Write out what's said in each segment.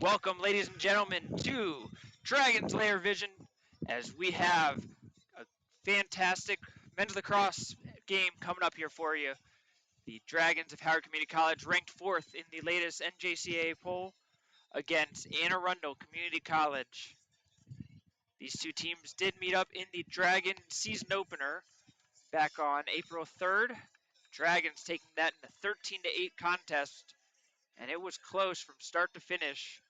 Welcome, ladies and gentlemen, to Dragon's Lair Vision, as we have a fantastic men's lacrosse game coming up here for you. The Dragons of Howard Community College ranked 4th in the latest NJCAA poll against Arundel Community College. These two teams did meet up in the Dragon season opener back on April 3rd. Dragons taking that in a 13-8 contest, and it was close from start to finish.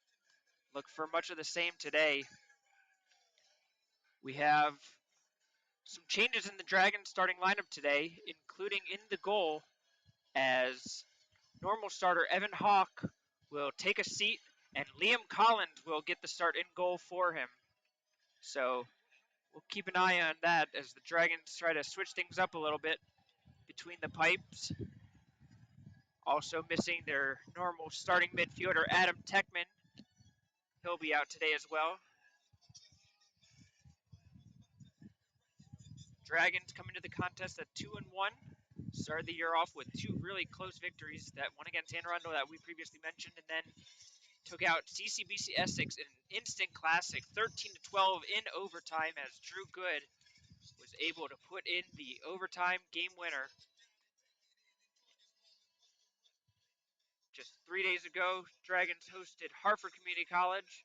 Look for much of the same today. We have some changes in the Dragons starting lineup today, including in the goal, as normal starter Evan Hawk will take a seat and Liam Collins will get the start in goal for him. So we'll keep an eye on that as the Dragons try to switch things up a little bit between the pipes. Also missing their normal starting midfielder Adam Techman. He'll be out today as well. Dragons come into the contest at 2-1. Started the year off with two really close victories. That one against Anne Arundel that we previously mentioned, and then took out CCBC Essex in an instant classic, 13-12 in overtime, as Drew Good was able to put in the overtime game winner. Just 3 days ago, Dragons hosted Hartford Community College.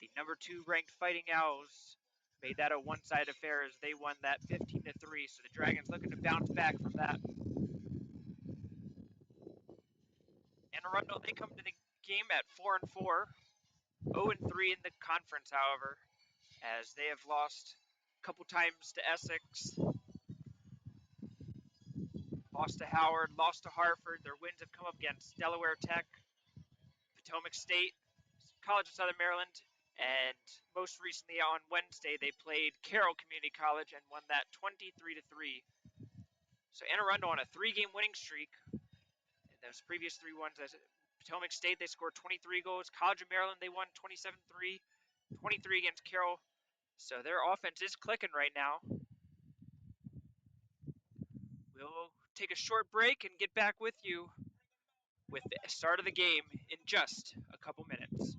The number 2 ranked Fighting Owls made that a one-sided affair as they won that 15-3. So the Dragons looking to bounce back from that. And Arundel, they come to the game at 4-4, 0-3 in the conference, however, as they have lost a couple times to Essex, lost to Howard, lost to Hartford. Their wins have come up against Delaware Tech, Potomac State, College of Southern Maryland, and most recently on Wednesday they played Carroll Community College and won that 23-3. So Anne Arundel on a 3-game winning streak. In those previous 3 ones, Potomac State, they scored 23 goals. College of Maryland, they won 27-3, 23 against Carroll. So their offense is clicking right now. We'll take a short break and get back with you with the start of the game in just a couple minutes.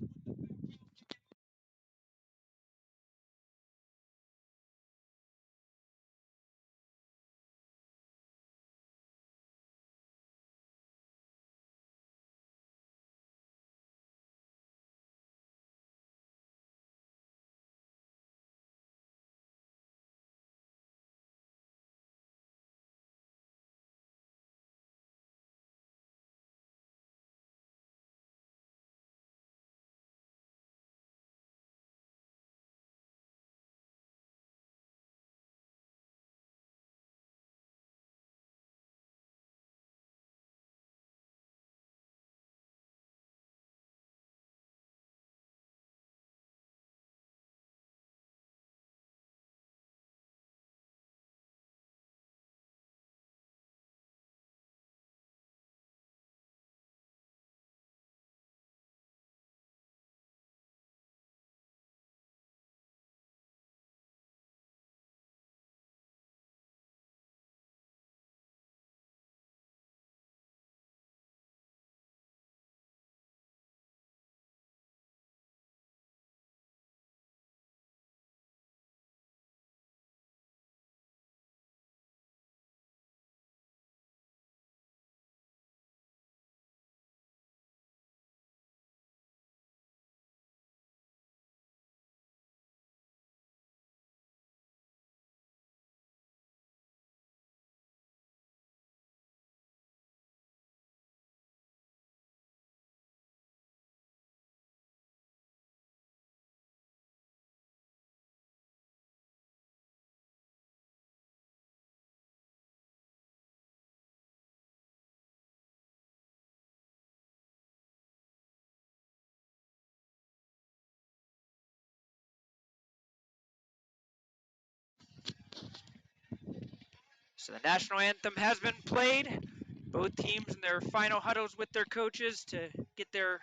So the national anthem has been played. Both teams in their final huddles with their coaches to get their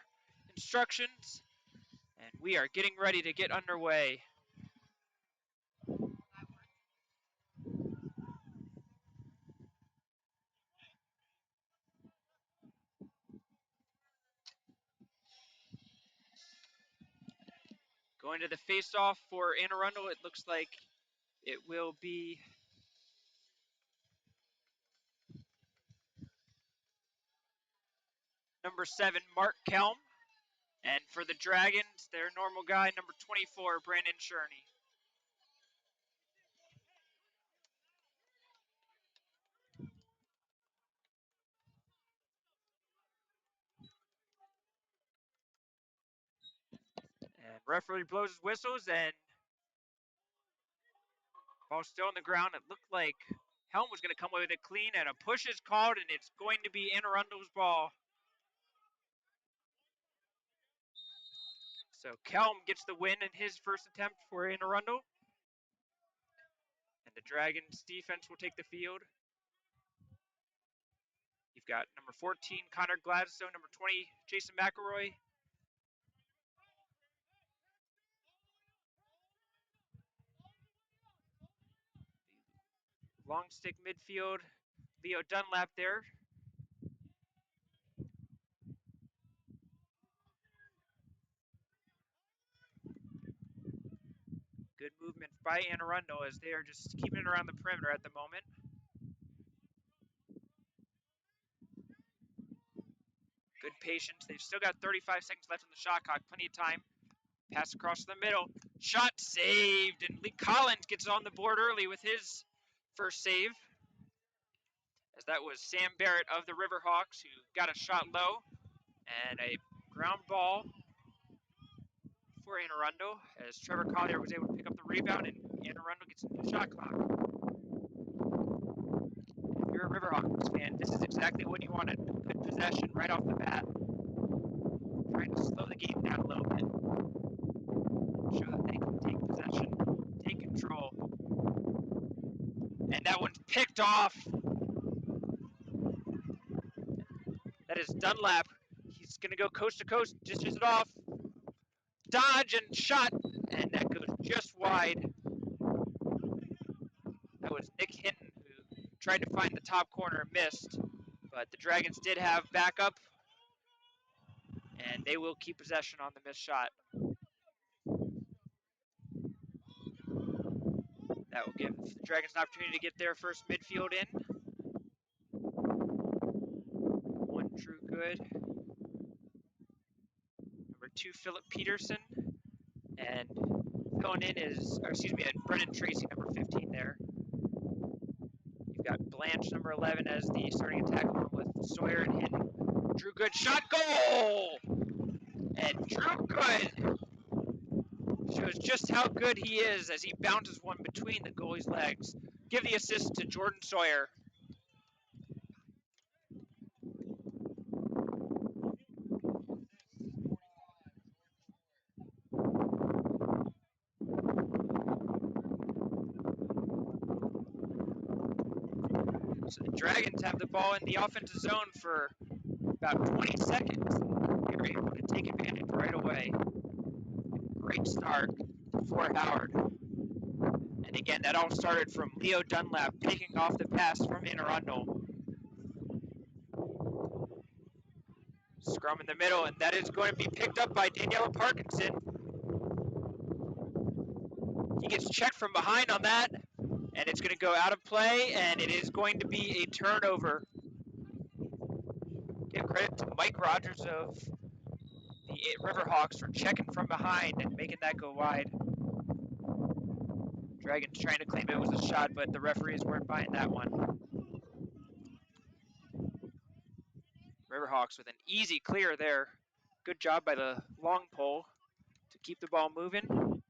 instructions. And we are getting ready to get underway. Going to the face-off for Anne Arundel, it looks like it will be number 7, Mark Kelm. And for the Dragons, their normal guy, number 24, Brandon Sherney. And referee blows his whistles, and ball still on the ground. It looked like Helm was going to come away with it clean, and a push is called, and it's going to be Anne Arundel's ball. So Kelm gets the win in his first attempt for Anne Arundel. And the Dragons defense will take the field. You've got number 14, Connor Gladstone, number 20, Jason McElroy. Long stick midfield, Leo Dunlap there. Good movement by Anne Arundel as they are just keeping it around the perimeter at the moment. Good patience. They've still got 35 seconds left on the shot clock. Plenty of time. Pass across the middle. Shot saved. And Lee Collins gets on the board early with his first save. As that was Sam Barrett of the Riverhawks who got a shot low. And a ground ball for Anne Arundel as Trevor Collier was able to pick up the rebound and Anne Arundel gets into the shot clock. If you're a Riverhawks fan, this is exactly what you wanted. Good possession right off the bat. Trying to slow the game down a little bit. Show that they can take possession, take control. And that one's picked off. That is Dunlap. He's going to go coast to coast, dishes it off. Dodge and shot. And that goes just wide. That was Nick Hinton who tried to find the top corner, missed. But the Dragons did have backup. And they will keep possession on the missed shot. That will give the Dragons an opportunity to get their first midfield in. One true good. Number 2, Philip Peterson. And going in is, Brennan Tracy, number 15 there. You've got Blanche, number 11, as the starting attack along with Sawyer and Hinton. Drew Good, shot, goal! And Drew Good shows just how good he is as he bounces one between the goalie's legs. Give the assist to Jordan Sawyer. So the Dragons have the ball in the offensive zone for about 20 seconds. They're able to take advantage right away. Great start for Howard. And again, that all started from Leo Dunlap picking off the pass from Anne Arundel. Scrum in the middle, and that is going to be picked up by Daniela Parkinson. He gets checked from behind on that, and it's going to go out of play, and it is going to be a turnover. Give credit to Mike Rogers of the Riverhawks for checking from behind and making that go wide. Dragons trying to claim it was a shot, but the referees weren't buying that one. Riverhawks with an easy clear there. Good job by the long pole to keep the ball moving.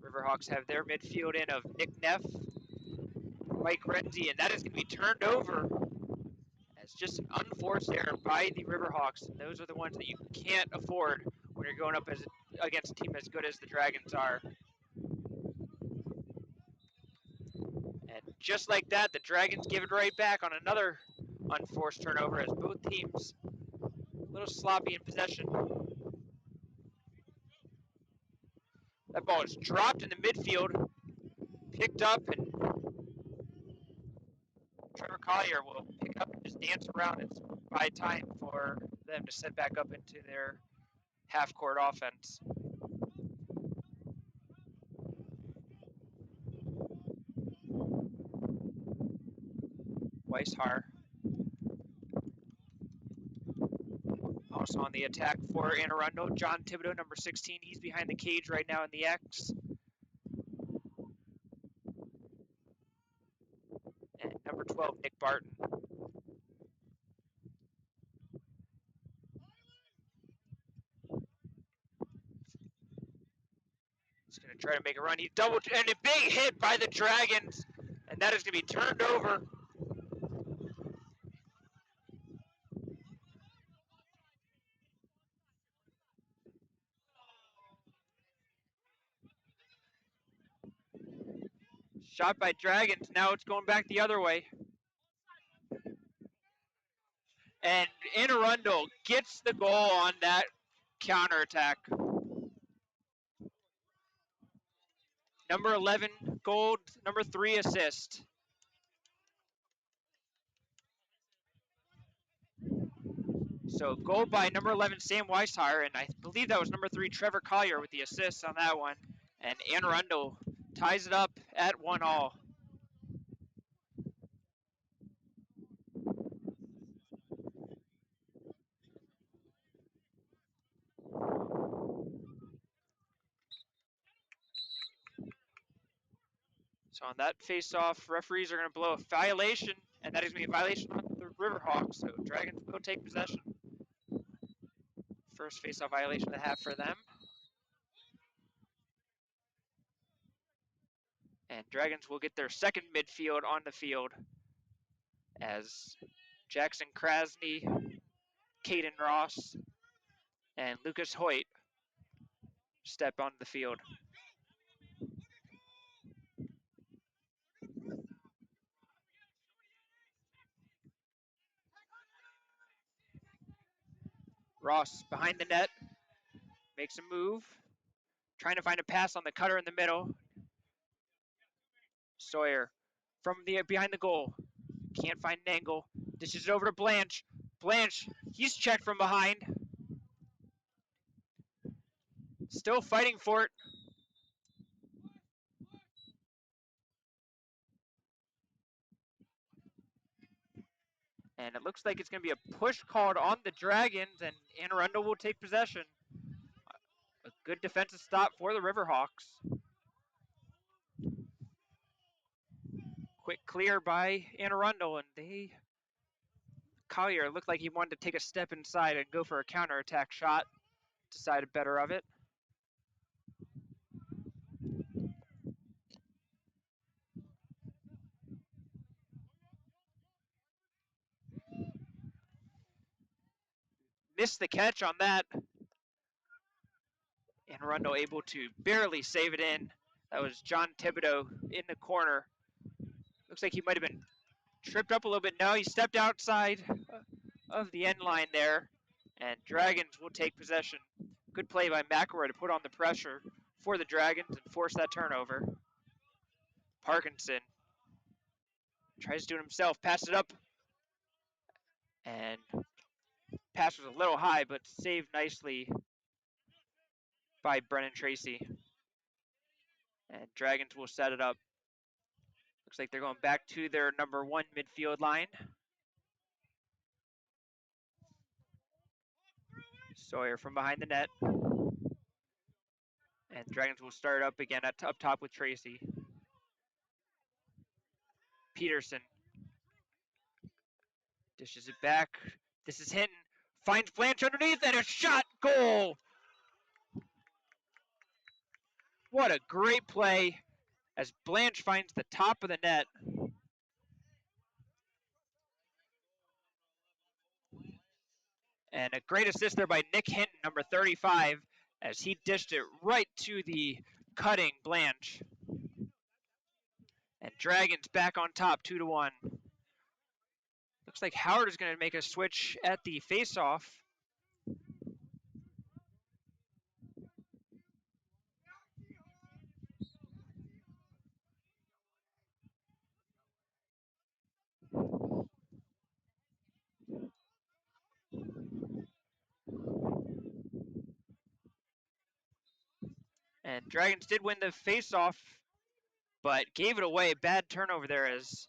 Riverhawks have their midfield in of Nick Neff, Mike Renzi, and that is going to be turned over as just an unforced error by the Riverhawks. And those are the ones that you can't afford when you're going up against a team as good as the Dragons are. And just like that, the Dragons give it right back on another unforced turnover as both teams a little sloppy in possession. That ball is dropped in the midfield, picked up, and Trevor Collier will pick up and just dance around. It's by time for them to set back up into their half-court offense. Weishar also on the attack for Anne Arundel. John Thibodeau, number 16. He's behind the cage right now in the X. And number 12, Nick Barton. He's going to try to make a run. He doubled, and a big hit by the Dragons. And that is going to be turned over. Shot by Dragons. Now it's going back the other way. And Anne Arundel gets the goal on that counterattack. Number 11 goal, number 3 assist. So goal by number 11 Sam Weishar, and I believe that was number 3 Trevor Collier with the assist on that one. And Anne Arundel ties it up at 1-1. So on that face-off, referees are going to blow a violation, and that is going to be a violation on the Riverhawks. So Dragons will take possession. First face-off violation of the half for them. And Dragons will get their second midfield on the field as Jackson Krasny, Caden Ross, and Lucas Hoyt step onto the field. Ross behind the net, makes a move, trying to find a pass on the cutter in the middle. Sawyer from the behind the goal, can't find an angle, dishes it over to Blanche. Blanche, he's checked from behind. Still fighting for it. And it looks like it's going to be a push called on the Dragons, and Anne Arundel will take possession. A good defensive stop for the Riverhawks. Quick clear by Anne Arundel, and Collier looked like he wanted to take a step inside and go for a counterattack shot. Decided better of it. Missed the catch on that. And Arundel able to barely save it in. That was John Thibodeau in the corner. Looks like he might have been tripped up a little bit. No, he stepped outside of the end line there. And Dragons will take possession. Good play by McElroy to put on the pressure for the Dragons and force that turnover. Parkinson tries to do it himself, pass it up. And pass was a little high, but saved nicely by Brennan Tracy. And Dragons will set it up. Looks like they're going back to their number 1 midfield line. Sawyer from behind the net. And Dragons will start up again up top with Tracy. Peterson dishes it back. This is Hinton. Finds Blanche underneath and a shot. Goal! What a great play as Blanche finds the top of the net. And a great assist there by Nick Hinton, number 35, as he dished it right to the cutting Blanche. And Dragons back on top, 2-1. Looks like Howard is going to make a switch at the face-off. And Dragons did win the face-off, but gave it away. Bad turnover there as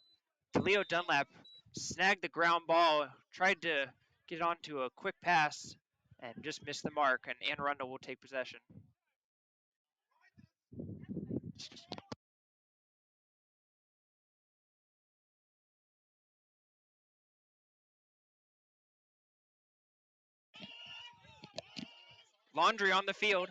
Leo Dunlap snagged the ground ball, tried to get onto a quick pass, and just missed the mark, and Anne Arundel will take possession. Laundry on the field.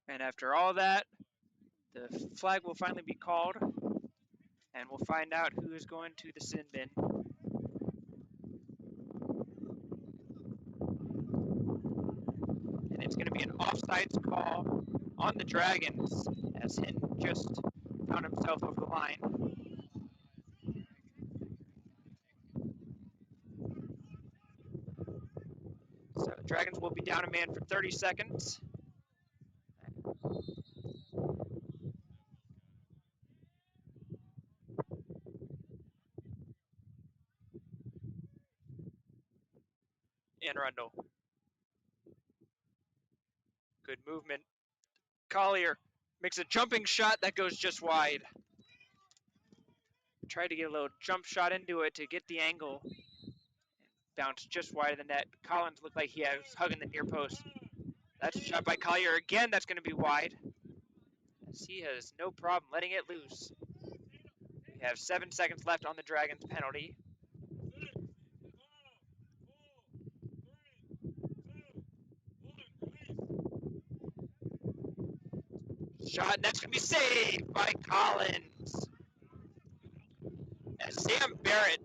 And after all that, the flag will finally be called, and we'll find out who is going to the sin bin. And it's going to be an offsides call on the Dragons as Hinton just found himself over the line. So the Dragons will be down a man for 30 seconds. And Arundel. Good movement. Collier makes a jumping shot that goes just wide. Tried to get a little jump shot into it to get the angle. Bounced just wide of the net. Collins looked like he was hugging the near post. That's a shot by Collier again. That's going to be wide, as he has no problem letting it loose. We have 7 seconds left on the Dragons penalty. Shot, that's going to be saved by Collins. As Sam Barrett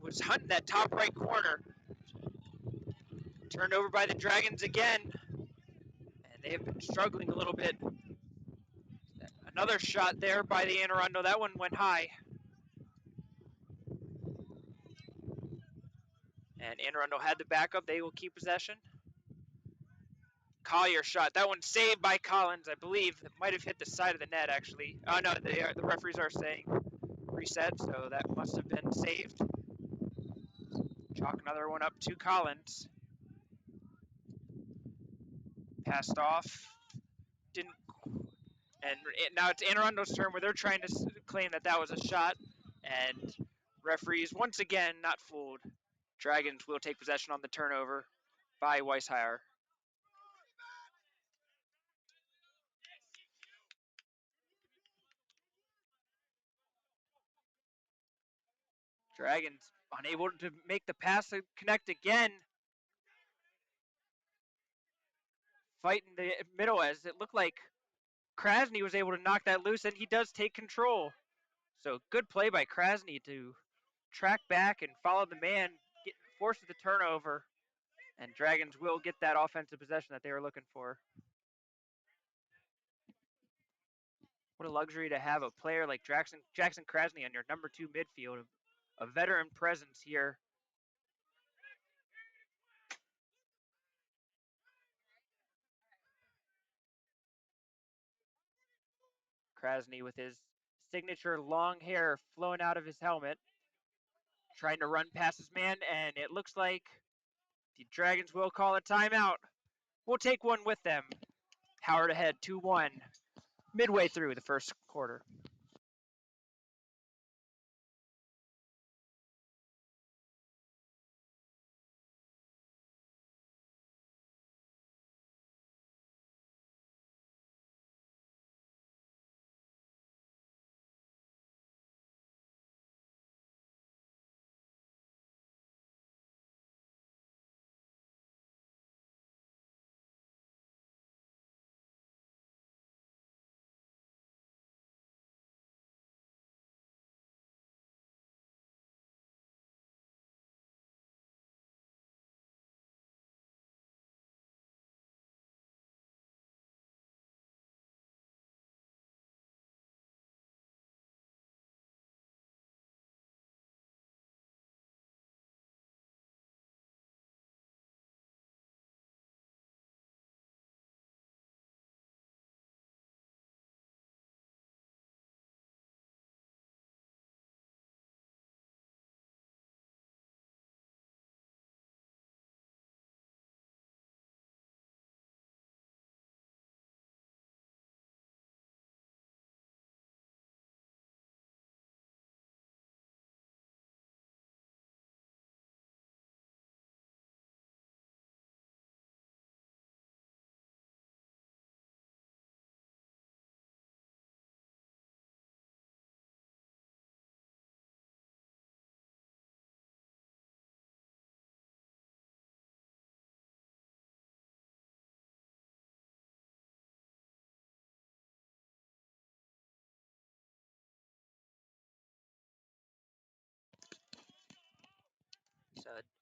was hunting that top right corner. Turned over by the Dragons again. And they have been struggling a little bit. Another shot there by the Anne Arundel. That one went high. And Anne Arundel had the backup. They will keep possession. Collier shot. That one saved by Collins, I believe. It might have hit the side of the net, actually. Oh, no, the referees are saying reset, so that must have been saved. Chalk another one up to Collins. Passed off. Didn't. And now it's Anne Arundel's turn where they're trying to claim that that was a shot. And referees, once again, not fooled. Dragons will take possession on the turnover by Weishire. Dragons unable to make the pass and connect again. Fighting the middle as it looked like Krasny was able to knock that loose, and he does take control. So good play by Krasny to track back and follow the man, forces the turnover, and Dragons will get that offensive possession that they were looking for. What a luxury to have a player like Jackson Krasny on your number 2 midfield, a veteran presence here. Krasny with his signature long hair flowing out of his helmet, trying to run past his man, and it looks like the Dragons will call a timeout. We'll take one with them. Howard ahead 2-1 midway through the first quarter.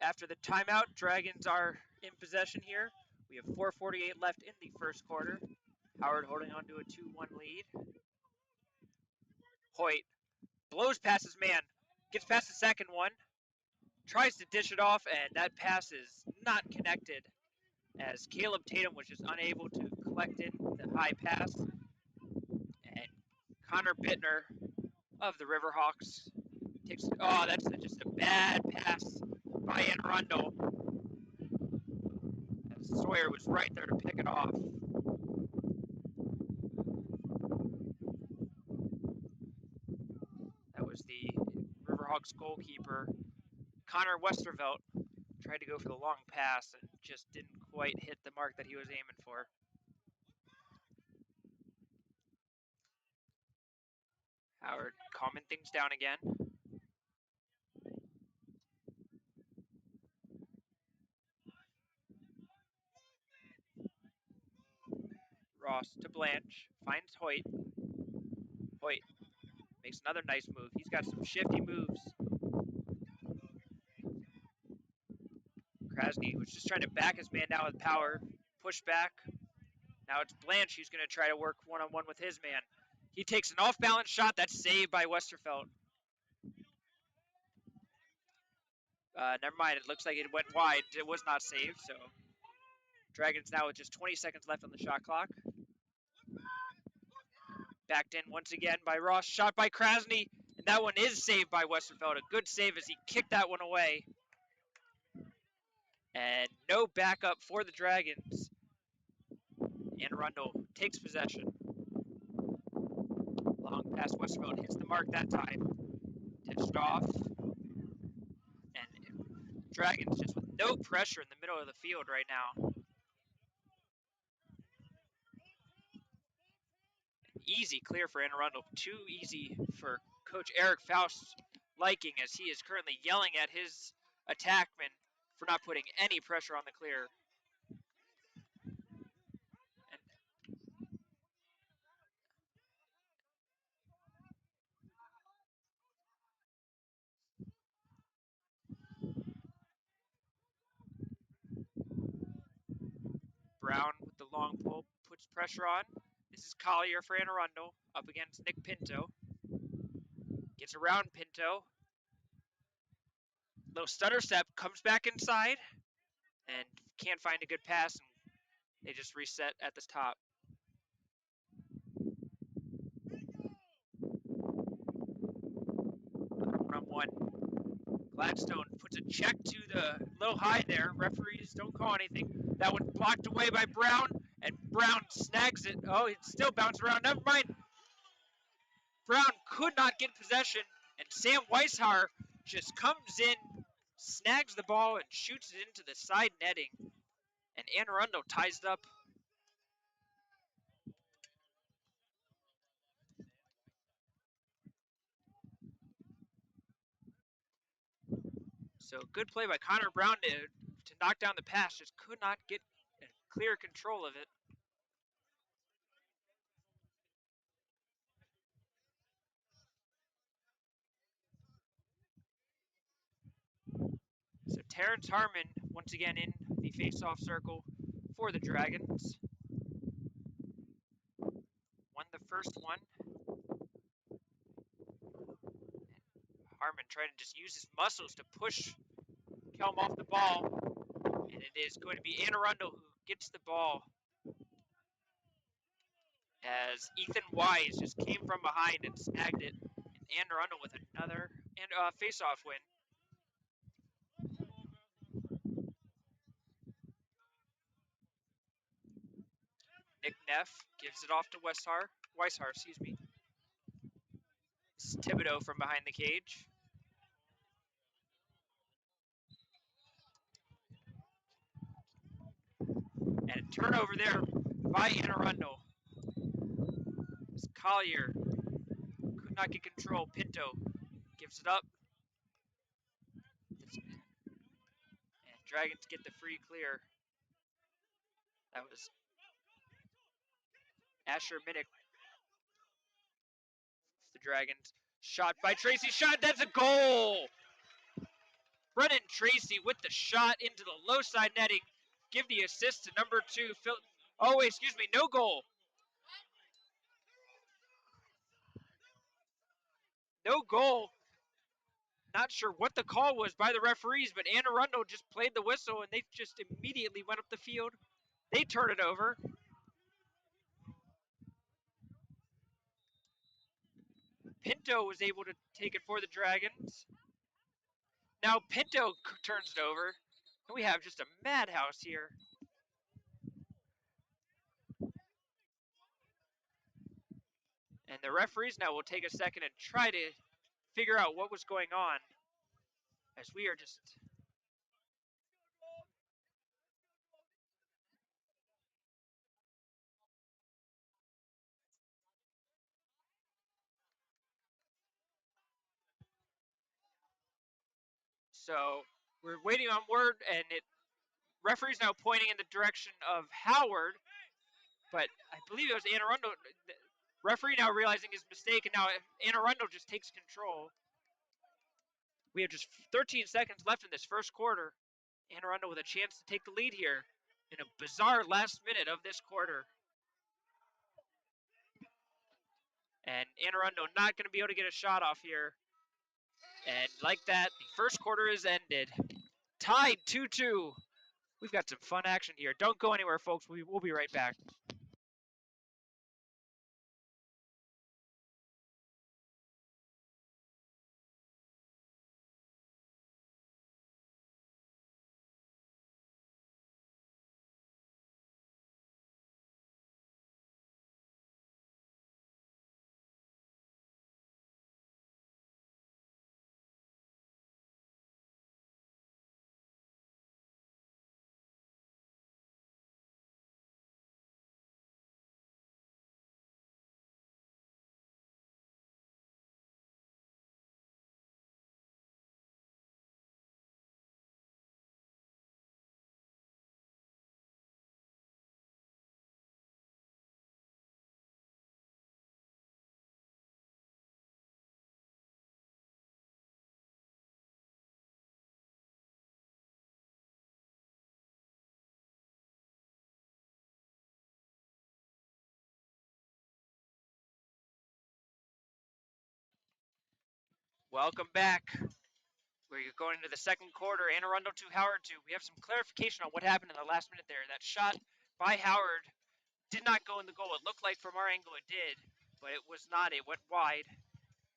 After the timeout, Dragons are in possession here. We have 4:48 left in the first quarter. Howard holding on to a 2-1 lead. Hoyt blows past his man, gets past the second one, tries to dish it off, and that pass is not connected as Caleb Tatum was just unable to collect in the high pass. And Connor Bittner of the Riverhawks takes, oh, that's just a bad pass by Anne Arundel. Sawyer was right there to pick it off. That was the Riverhawks goalkeeper, Connor Westervelt, tried to go for the long pass and just didn't quite hit the mark that he was aiming for. Howard calming things down again. Ross to Blanche, finds Hoyt. Hoyt makes another nice move. He's got some shifty moves. Krasny was just trying to back his man down with power, push back. Now it's Blanche who's going to try to work one-on-one with his man. He takes an off-balance shot that's saved by Westervelt. Never mind, it looks like it went wide. It was not saved, so Dragons now with just 20 seconds left on the shot clock. Backed in once again by Ross, shot by Krasny, and that one is saved by Westervelt. A good save as he kicked that one away. And no backup for the Dragons. And Arundel takes possession. Long pass, Westervelt hits the mark that time. Dished off. And Dragons just with no pressure in the middle of the field right now. Easy clear for Anne Arundel. Too easy for Coach Eric Faust's liking as he is currently yelling at his attackman for not putting any pressure on the clear. Brown with the long pull puts pressure on. This is Collier for Anne Arundel up against Nick Pinto. Gets around Pinto. Little stutter step, comes back inside and can't find a good pass. And they just reset at the top. One-on-one. Gladstone puts a check to the little high there. Referees don't call anything. That one blocked away by Brown, and Brown snags it. Oh, it still bounced around. Never mind. Brown could not get possession, and Sam Weishauer just comes in, snags the ball, and shoots it into the side netting. And Anne Arundel ties it up. So good play by Connor Brown to knock down the pass. Just could not get clear control of it. So Terrence Harmon once again in the face-off circle for the Dragons. Won the first one. Harmon trying to just use his muscles to push Kelm off the ball. And it is going to be Anne Arundel who gets the ball. As Ethan Wise just came from behind and snagged it. And Anne Arundel with another face-off win. Nick Neff gives it off to Weishauer, excuse me. This is Thibodeau from behind the cage. And a turnover there by Anne Arundel. As Collier could not get control. Pinto gives it up. And Dragons get the free clear. That was Asher Minnick. The Dragons. Shot by Tracy. Shot. That's a goal. Brennan Tracy with the shot into the low side netting. Give the assist to number 2, Phil. Oh, wait, excuse me, no goal. No goal. Not sure what the call was by the referees, but Arundel just played the whistle and they just immediately went up the field. They turned it over. Pinto was able to take it for the Dragons. Now Pinto turns it over. And we have just a madhouse here. And the referees now will take a second and try to figure out what was going on, as we are just... So we're waiting on word, and referee's now pointing in the direction of Howard, but I believe it was Arundel. Referee now realizing his mistake, and now Arundel just takes control. We have just 13 seconds left in this first quarter. Arundel with a chance to take the lead here in a bizarre last minute of this quarter. And Arundel not going to be able to get a shot off here. And like that, the first quarter is ended. Tied 2-2. We've got some fun action here. Don't go anywhere, folks. We'll be right back. Welcome back. We're going into the second quarter. Arundel 2, Howard 2. We have some clarification on what happened in the last minute there. That shot by Howard did not go in the goal. It looked like from our angle it did, but it was not. It went wide.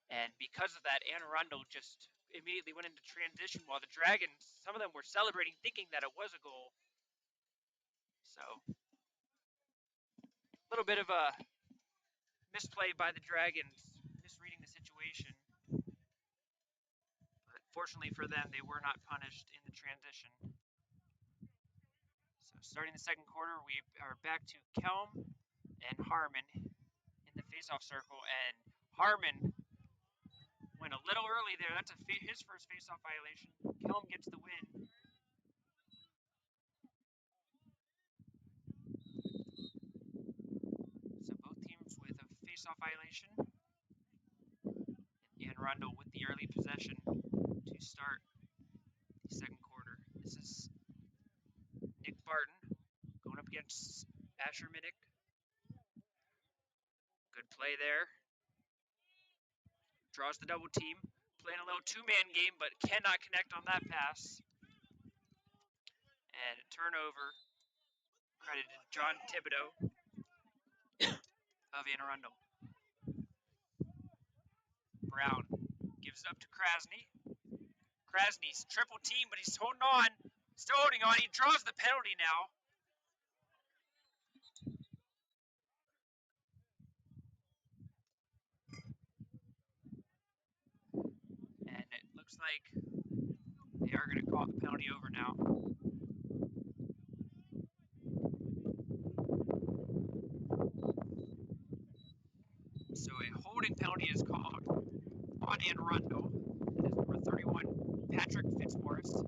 And because of that, Arundel just immediately went into transition while the Dragons, some of them were celebrating thinking that it was a goal. So, a little bit of a misplay by the Dragons, misreading the situation. But fortunately for them, they were not punished in the transition. So starting the second quarter, we are back to Kelm and Harmon in the face-off circle, and Harmon went a little early there. That's his first face-off violation. Kelm gets the win. So both teams with a face-off violation. And Arundel with the early possession to start the second quarter. This is Nick Barton going up against Asher Minnick. Good play there. Draws the double team. Playing a little two-man game, but cannot connect on that pass. And a turnover credited to John Thibodeau of Anne Arundel. Brown gives it up to Krasny. Krasny's triple team, but he's holding on. Still holding on. He draws the penalty now. And it looks like they are going to call the penalty over now. So a holding penalty is called on Anne Arundel. It is number 31, Patrick Fitzmaurice. So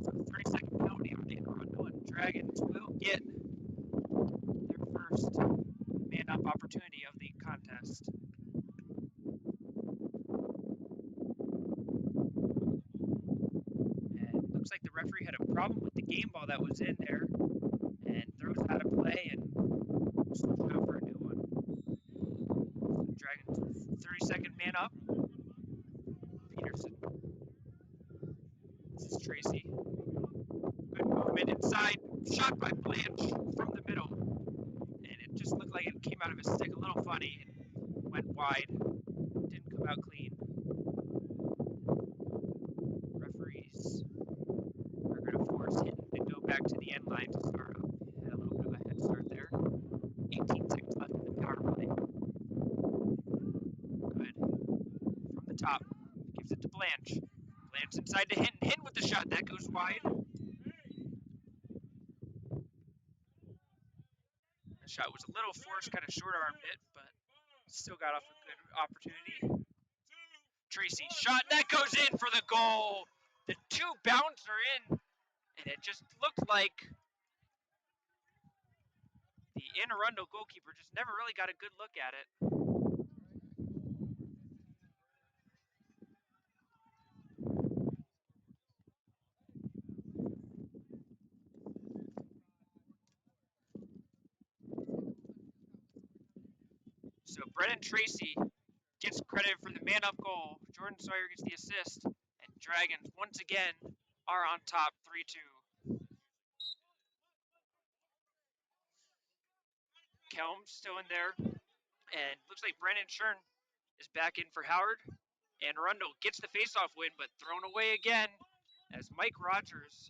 a 30-second penalty on Anne Arundel, and Dragons will get their first man-up opportunity of the contest. assist. And looks like the referee had a problem with the game ball that was in there and throws out of play and switches out for a new one. Dragons 30-second man up. Peterson. This is Tracy. Good movement inside. Shot by Blanche from the middle. And it just looked like it came out of his stick a little funny and went wide. Didn't come out clean. Referees are going to force Hinton to go back to the end line to start up. Had a little bit of a head start there. 18 seconds left in the power play. Good. From the top. Gives it to Blanche. Blanche inside to Hinton. Hinton with the shot. That goes wide. The shot was a little forced, kind of short-armed it, but still got off a good opportunity. Tracy, shot. That goes in for the goal. The two bounce are in, and it just looked like the Arundel goalkeeper just never really got a good look at it. So Brennan Tracy gets credit for the man-up goal. Jordan Sawyer gets the assist, and Dragons once again are on top 3-2. Kelm's still in there, and looks like Brennan Shern is back in for Howard. And Arundel gets the face-off win, but thrown away again as Mike Rogers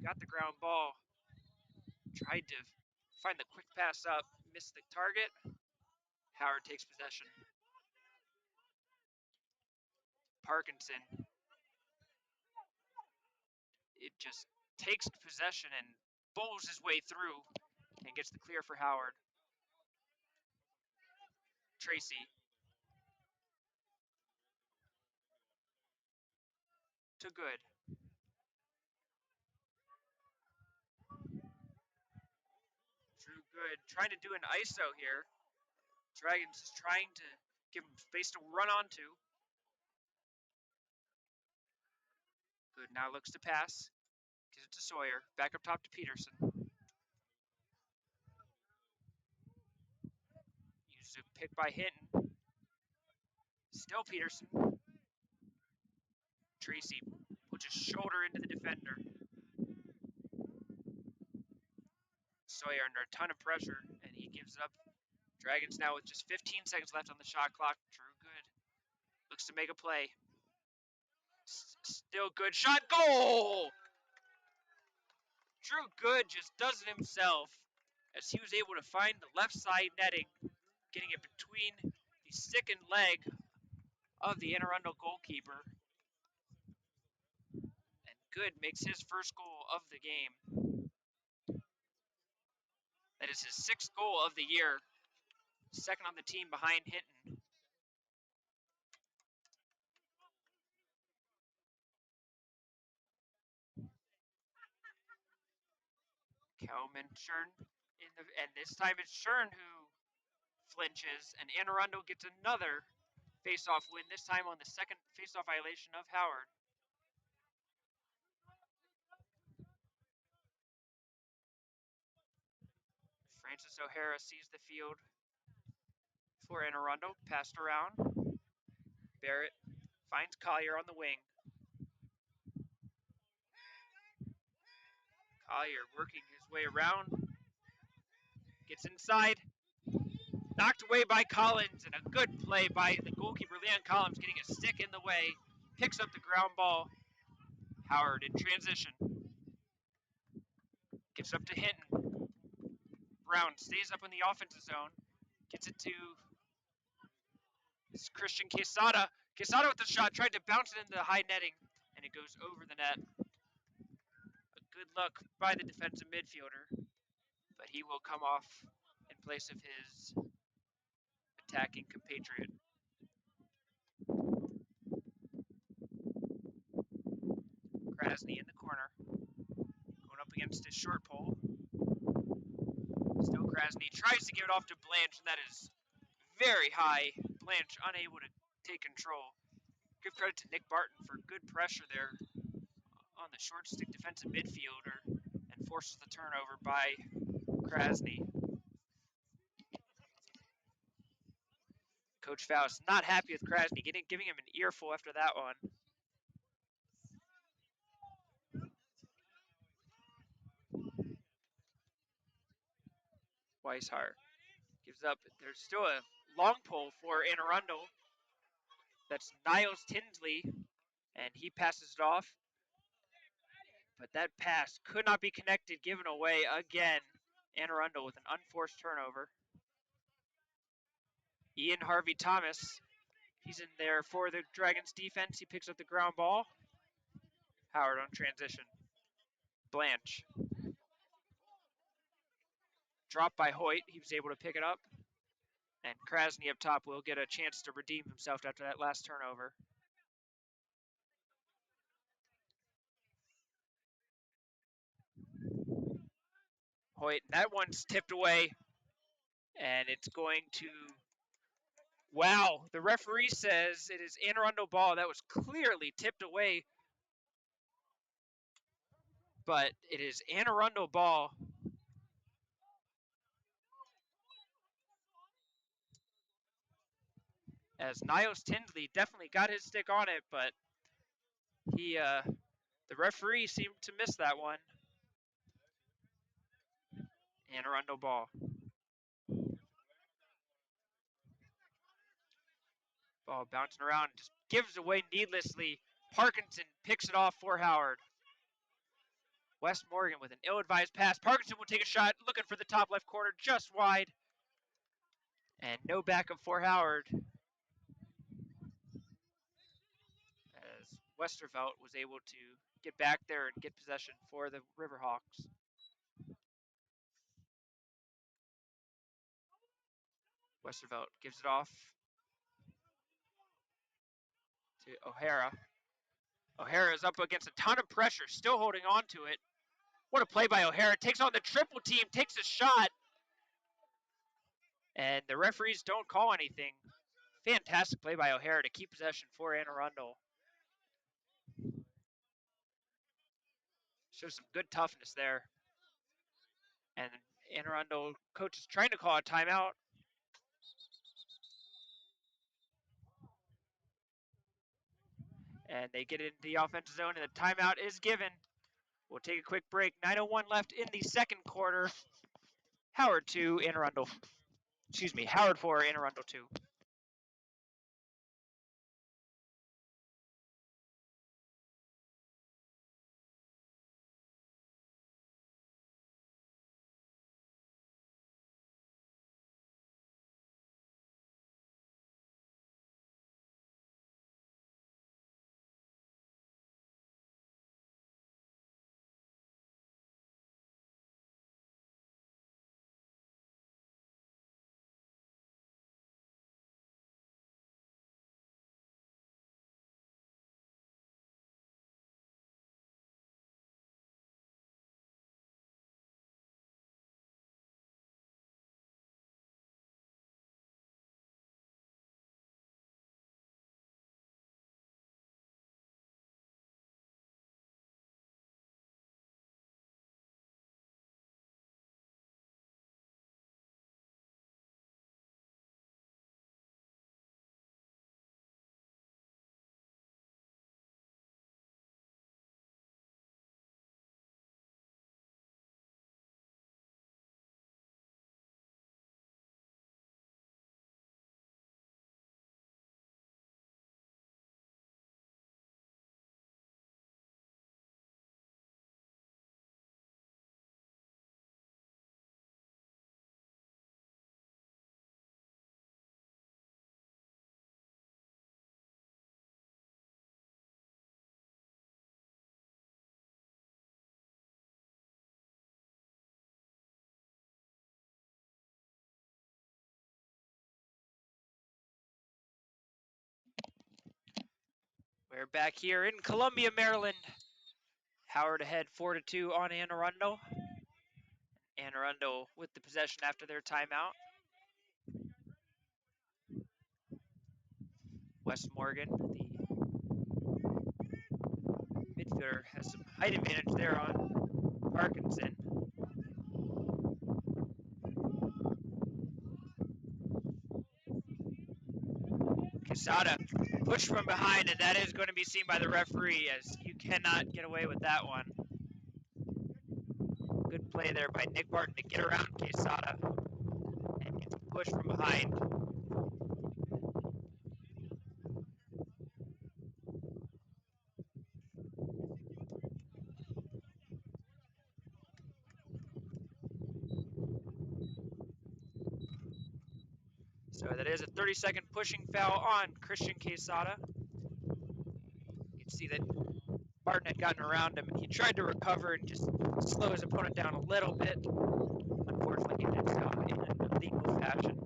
got the ground ball. Tried to find the quick pass up, missed the target. Howard takes possession. Parkinson. It just takes possession and bowls his way through and gets the clear for Howard. Tracy. To Good. Drew Good trying to do an ISO here. Dragons is trying to give him space to run onto. Good now looks to pass. Gives it to Sawyer. Back up top to Peterson. Used a pick by Hinton. Still Peterson. Tracy puts his shoulder into the defender. Sawyer under a ton of pressure, and he gives it up. Dragons now with just 15 seconds left on the shot clock. Drew Good looks to make a play. Still Good shot. Goal! Drew Good just does it himself as he was able to find the left side netting, getting it between the stick and leg of the Arundel goalkeeper. And Good makes his first goal of the game. That is his 6th goal of the year, second on the team behind Hinton. Kelman, Shern, and this time it's Shern who flinches, and Arundel gets another face-off win, this time on the second face-off violation of Howard. Francis O'Hara sees the field for Arundel, passed around. Barrett finds Collier on the wing. Collier working his way around. Gets inside. Knocked away by Collins, and a good play by the goalkeeper, Leon Collins, getting a stick in the way. Picks up the ground ball. Howard in transition. Gives up to Hinton. Brown stays up in the offensive zone. Gets it to Christian Quesada. Quesada with the shot, tried to bounce it into the high netting, and it goes over the net. A good look by the defensive midfielder, but he will come off in place of his attacking compatriot. Krasny in the corner, going up against his short pole. Still Krasny tries to give it off to Blanche, and that is very high. Blanche unable to take control. Give credit to Nick Barton for good pressure there on the short stick defensive midfielder and forces the turnover by Krasny. Coach Faust not happy with Krasny, giving him an earful after that one. Weishart gives up. There's still a long pull for Anne Arundel. That's Niles Tinsley, and he passes it off. But that pass could not be connected, given away again. Anne Arundel with an unforced turnover. Ian Harvey Thomas, he's in there for the Dragons defense. He picks up the ground ball. Howard on transition. Blanche. Dropped by Hoyt. He was able to pick it up. And Krasny up top will get a chance to redeem himself after that last turnover. Hoyt, that one's tipped away. And it's going to... Wow, the referee says it is Anne Arundel ball. That was clearly tipped away. But it is Anne Arundel ball. As Niles Tinsley definitely got his stick on it, but the referee seemed to miss that one. Anne Arundel ball. Ball bouncing around, just gives away needlessly. Parkinson picks it off for Howard. Wes Morgan with an ill-advised pass. Parkinson will take a shot, looking for the top left corner, just wide. And no backup for Howard. As Westervelt was able to get back there and get possession for the Riverhawks. Westervelt gives it off to O'Hara. O'Hara is up against a ton of pressure, still holding on to it. What a play by O'Hara. Takes on the triple team, takes a shot. And the referees don't call anything. Fantastic play by O'Hara to keep possession for Anne Arundel. Shows some good toughness there. And Anne Arundel coach is trying to call a timeout. And they get into the offensive zone, and the timeout is given. We'll take a quick break. 9:01 left in the second quarter. Howard 2, Anne Arundel. Excuse me, Howard 4, Anne Arundel 2. We're back here in Columbia, Maryland. Howard ahead 4-2 on Anne Arundel. Anne Arundel with the possession after their timeout. Wes Morgan, the midfielder, has some height advantage there on Parkinson. Quesada pushed from behind, and that is going to be seen by the referee, as you cannot get away with that one. Good play there by Nick Barton to get around Quesada and get the push from behind. So that is a 30-second pushing foul on Christian Quesada. You can see that Barton had gotten around him, and he tried to recover and just slow his opponent down a little bit. Unfortunately, he did so in an illegal fashion.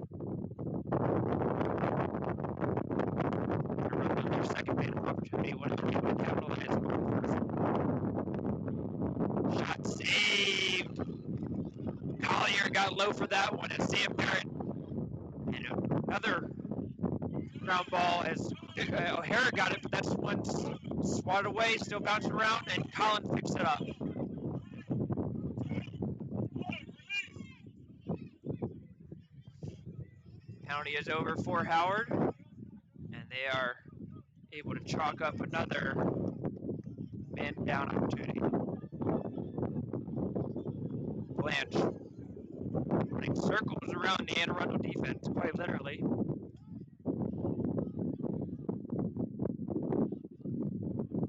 Their second man opportunity, wanted to be able to capitalize on the first. Shot saved! Collier got low for that one as Sam Barrett. And another ground ball as O'Hara got it, but that's one swatted away, still bouncing around, and Collins picks it up. Penalty is over for Howard, and they are able to chalk up another man down opportunity. Blanche running circles around the Anne Arundel defense, quite literally.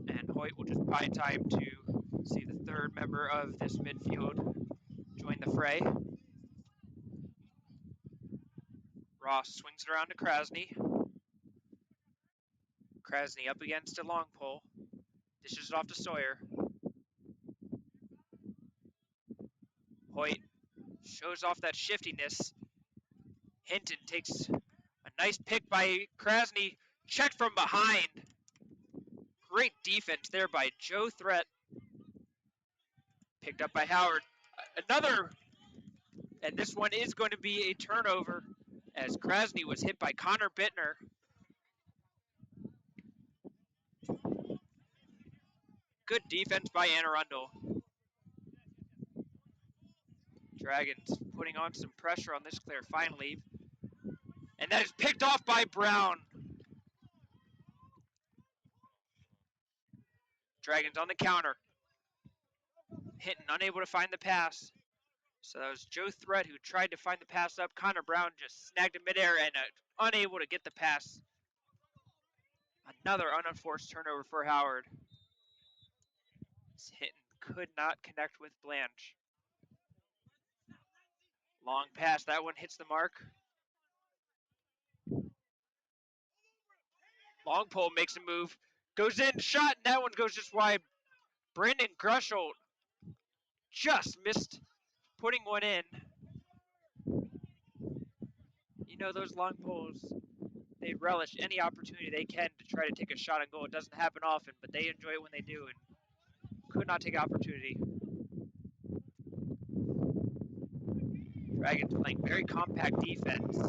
And Hoyt will just buy time to see the third member of this midfield join the fray. Ross swings it around to Krasny. Krasny up against a long pole. Dishes it off to Sawyer. Hoyt shows off that shiftiness. Hinton takes a nice pick by Krasny. Checked from behind. Great defense there by Joe Threat. Picked up by Howard. Another, and this one is going to be a turnover as Krasny was hit by Connor Bittner. Good defense by Anne Arundel. Dragons putting on some pressure on this clear finally. And that is picked off by Brown. Dragons on the counter. Hinton unable to find the pass. So that was Joe Threat who tried to find the pass up. Connor Brown just snagged in midair and unable to get the pass. Another unenforced turnover for Howard. Hinton could not connect with Blanche. Long pass, that one hits the mark. Long pole makes a move, goes in, shot, and that one goes just wide. Brandon Grusholt just missed putting one in. You know, those long poles, they relish any opportunity they can to try to take a shot and goal. It doesn't happen often, but they enjoy it when they do, and could not take opportunity. Dragons playing very compact defense.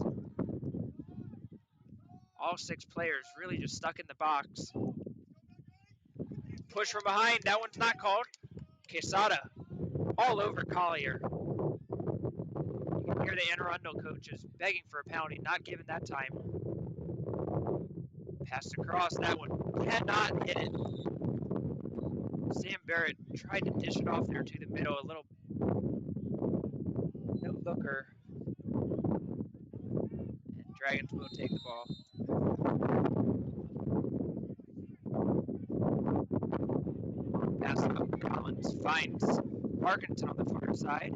All 6 players really just stuck in the box. Push from behind, that one's not called. Quesada all over Collier. You can hear the Anne Arundel coaches begging for a penalty, not given that time. Passed across, that one cannot hit it. Sam Barrett tried to dish it off there to the middle, a little no-looker. And Dragons will take the ball. Pass up, Collins finds Parkinson on the far side.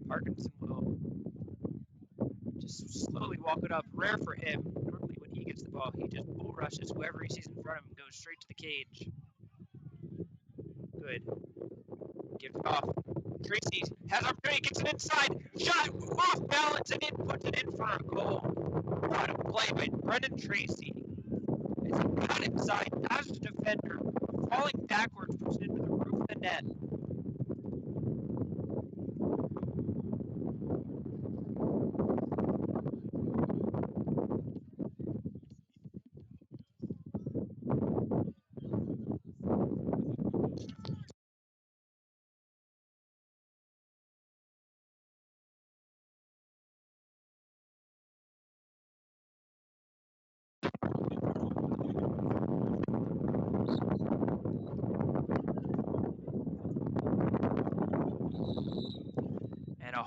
Parkinson will just slowly walk it up. Rare for him. Normally when he gets the ball, he just bull rushes whoever he sees in front of him and goes straight to the cage. Good. Gives it off. Tracy has opportunity, gets it inside. Shot off balance and it puts it in for a goal. What a play by Brendan Tracy. As he got inside, as the defender, falling backwards, puts it into the roof of the net.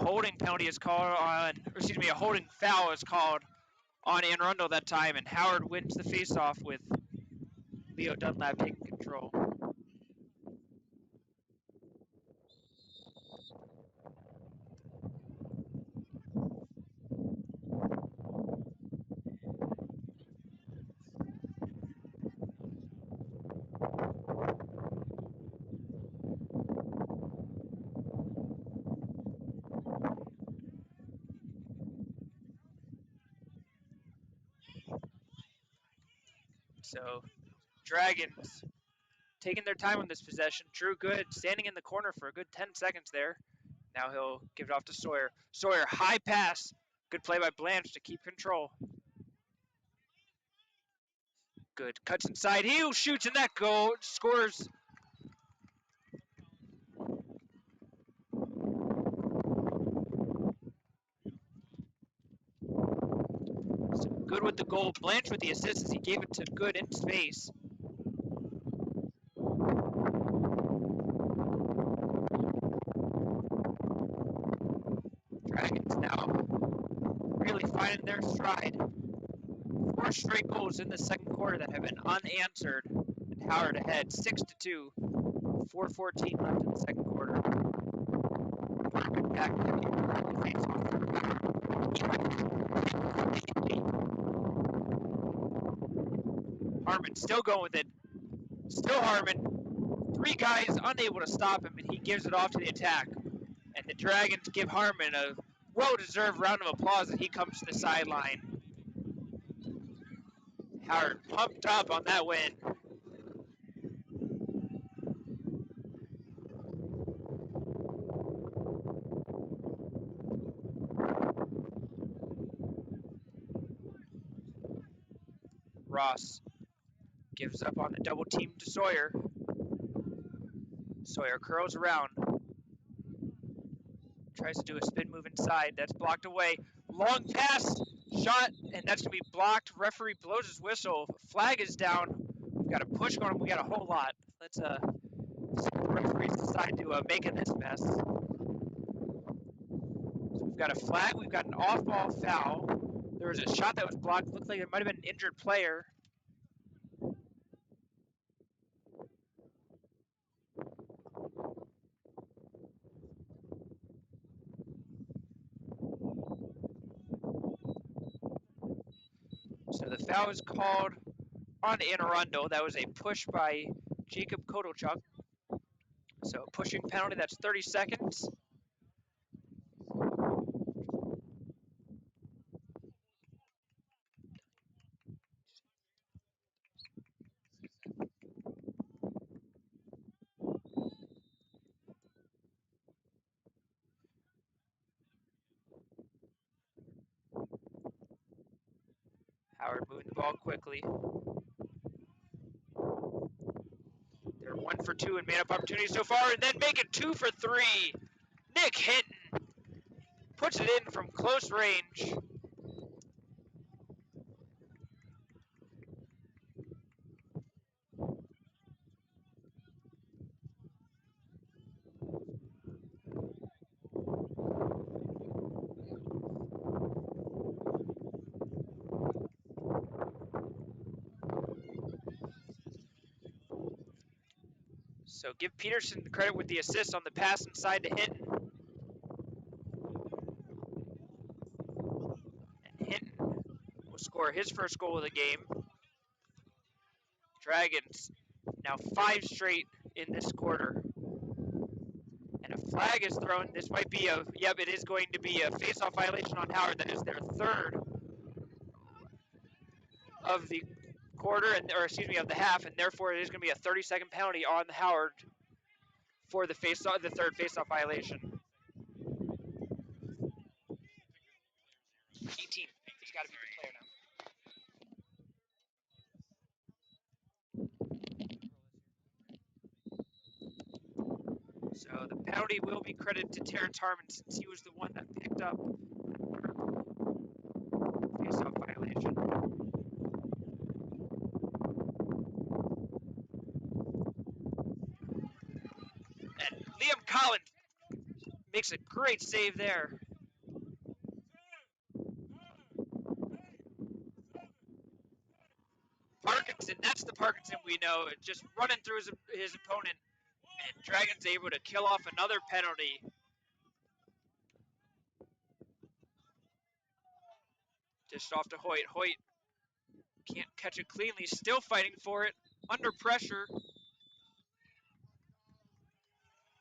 holding penalty is called on, or excuse me, a holding foul is called on Arundel that time, and Howard wins the faceoff with Leo Dunlap taking control. So Dragons taking their time on this possession. Drew Good standing in the corner for a good 10 seconds there. Now he'll give it off to Sawyer. Sawyer, high pass. Good play by Blanche to keep control. Good. Cuts inside. He shoots in that goal. Scores. So Good with the goal. Blanche with the assist as he gave it to Good in space. Dragons now really finding their stride. 4 straight goals in the second quarter that have been unanswered. And Howard ahead 6-2. 4:14 left in the second quarter. Back Harmon still going with it. Still Harmon. 3 guys unable to stop him, and he gives it off to the attack. And the Dragons give Harmon a well-deserved round of applause as he comes to the sideline. Howard pumped up on that win. Ross gives up on the double team to Sawyer. Sawyer curls around. Tries to do a spin move inside. That's blocked away. Long pass, shot, and that's going to be blocked. Referee blows his whistle. Flag is down. We've got a push going. We got a whole lot. Let's see what the referees decide to make of this mess. So we've got a flag. We've got an off-ball foul. There was a shot that was blocked. Looked like it might have been an injured player. So the foul is called on Arundel. That was a push by Jacob Kotelchuk. So pushing penalty, that's 30 seconds. Howard moving the ball quickly. They're 1 for 2 in made-up opportunities so far, and then make it 2 for 3. Nick Hinton puts it in from close range. So give Peterson the credit with the assist on the pass inside to Hinton. And Hinton will score his first goal of the game. Dragons now 5 straight in this quarter. And a flag is thrown. This might be it is going to be a face-off violation on Howard. That is their 3rd of the quarter, of the half, and therefore it is going to be a 30-second penalty on Howard for the 3rd face-off violation. 18. He's got to be the player now. So the penalty will be credited to Terrence Harmon since he was the one that picked up face-off violation. And Liam Collins makes a great save there. Parkinson, that's the Parkinson we know, just running through his opponent, and Dragons able to kill off another penalty. Just off to Hoyt. Hoyt can't catch it cleanly, still fighting for it, under pressure.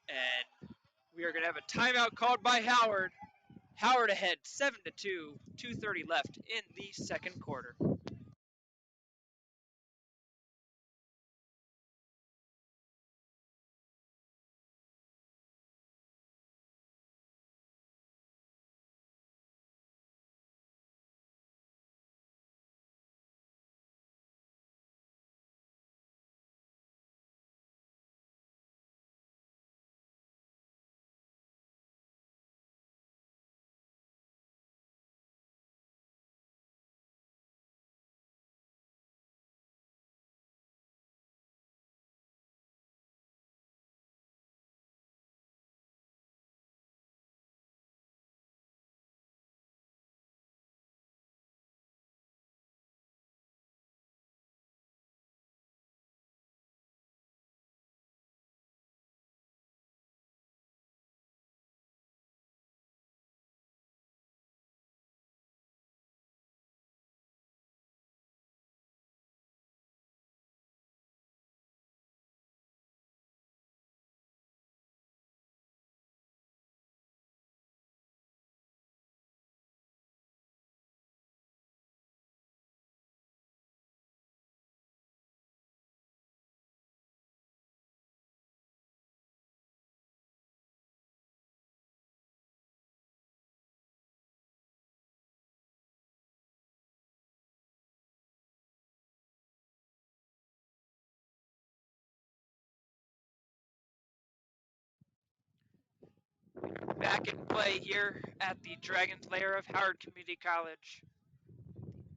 And we are going to have a timeout called by Howard. Howard ahead 7-2, 2:30 left in the second quarter. Back in play here at the Dragons Lair of Howard Community College.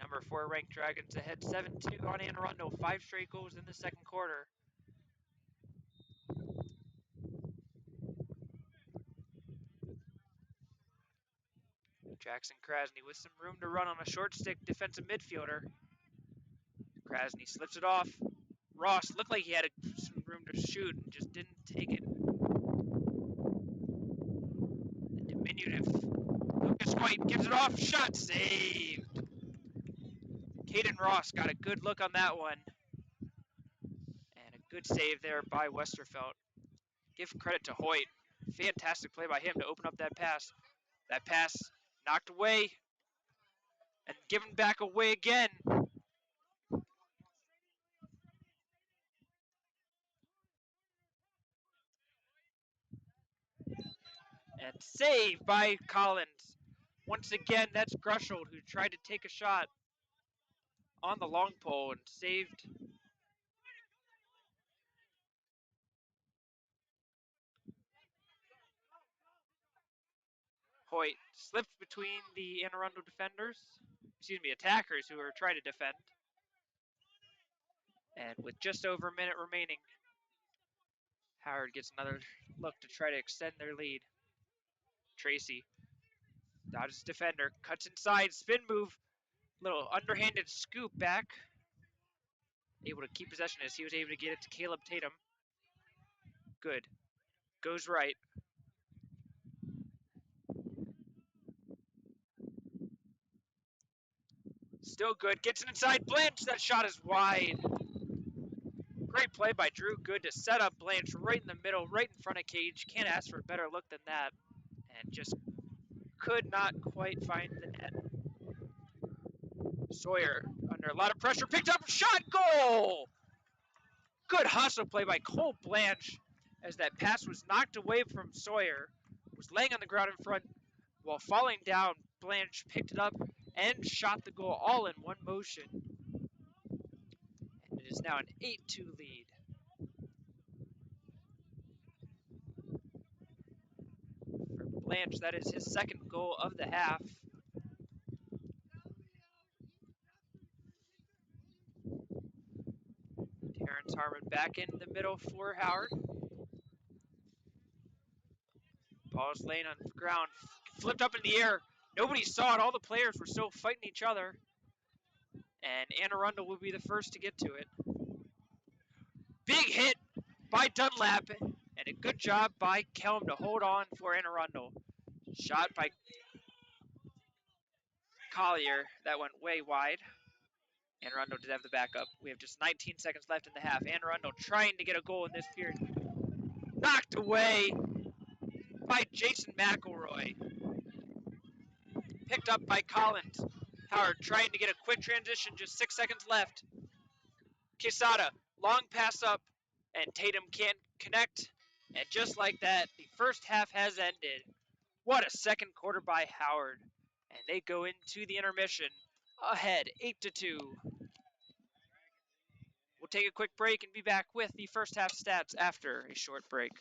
Number 4 ranked Dragons ahead 7-2 on Anne Arundel. 5 straight goals in the second quarter. Jackson Krasny with some room to run on a short stick defensive midfielder. Krasny slips it off. Ross looked like he had some room to shoot and just didn't take it. The diminutive Lucas White gives it off. Shot saved. Caden Ross got a good look on that one. And a good save there by Westerfeld. Give credit to Hoyt. Fantastic play by him to open up that pass. That pass knocked away and given back away again. And saved by Collins. Once again, that's Grushold who tried to take a shot on the long pole and saved. Hoyt slipped between the Anne Arundel attackers who were trying to defend. And with just over a minute remaining, Howard gets another look to try to extend their lead. Tracy dodges defender, cuts inside, spin move, little underhanded scoop back. Able to keep possession as he was able to get it to Caleb Tatum. Good. Goes right. Still good. Gets it inside. Blanche, that shot is wide. Great play by Drew Good to set up Blanche right in the middle, right in front of Cage. Can't ask for a better look than that. And just could not quite find the net. Sawyer under a lot of pressure. Picked up, shot, goal! Good hustle play by Cole Blanche as that pass was knocked away from Sawyer. Was laying on the ground in front while falling down. Blanche picked it up and shot the goal all in one motion. And it is now an 8-2 lead. For Blanche, that is his second goal of the half. Terrence Harmon back in the middle for Howard. Ball is laying on the ground, flipped up in the air. Nobody saw it. All the players were still fighting each other. And Arundel will be the first to get to it. Big hit by Dunlap, and a good job by Kelm to hold on for Arundel. Shot by Collier that went way wide. Arundel did have the backup. We have just 19 seconds left in the half. Arundel trying to get a goal in this period. Knocked away by Jason McElroy. Picked up by Collins. Howard trying to get a quick transition, just 6 seconds left. Quesada, long pass up, and Tatum can't connect. And just like that, the first half has ended. What a second quarter by Howard. And they go into the intermission ahead 8-2. We'll take a quick break and be back with the first half stats after a short break.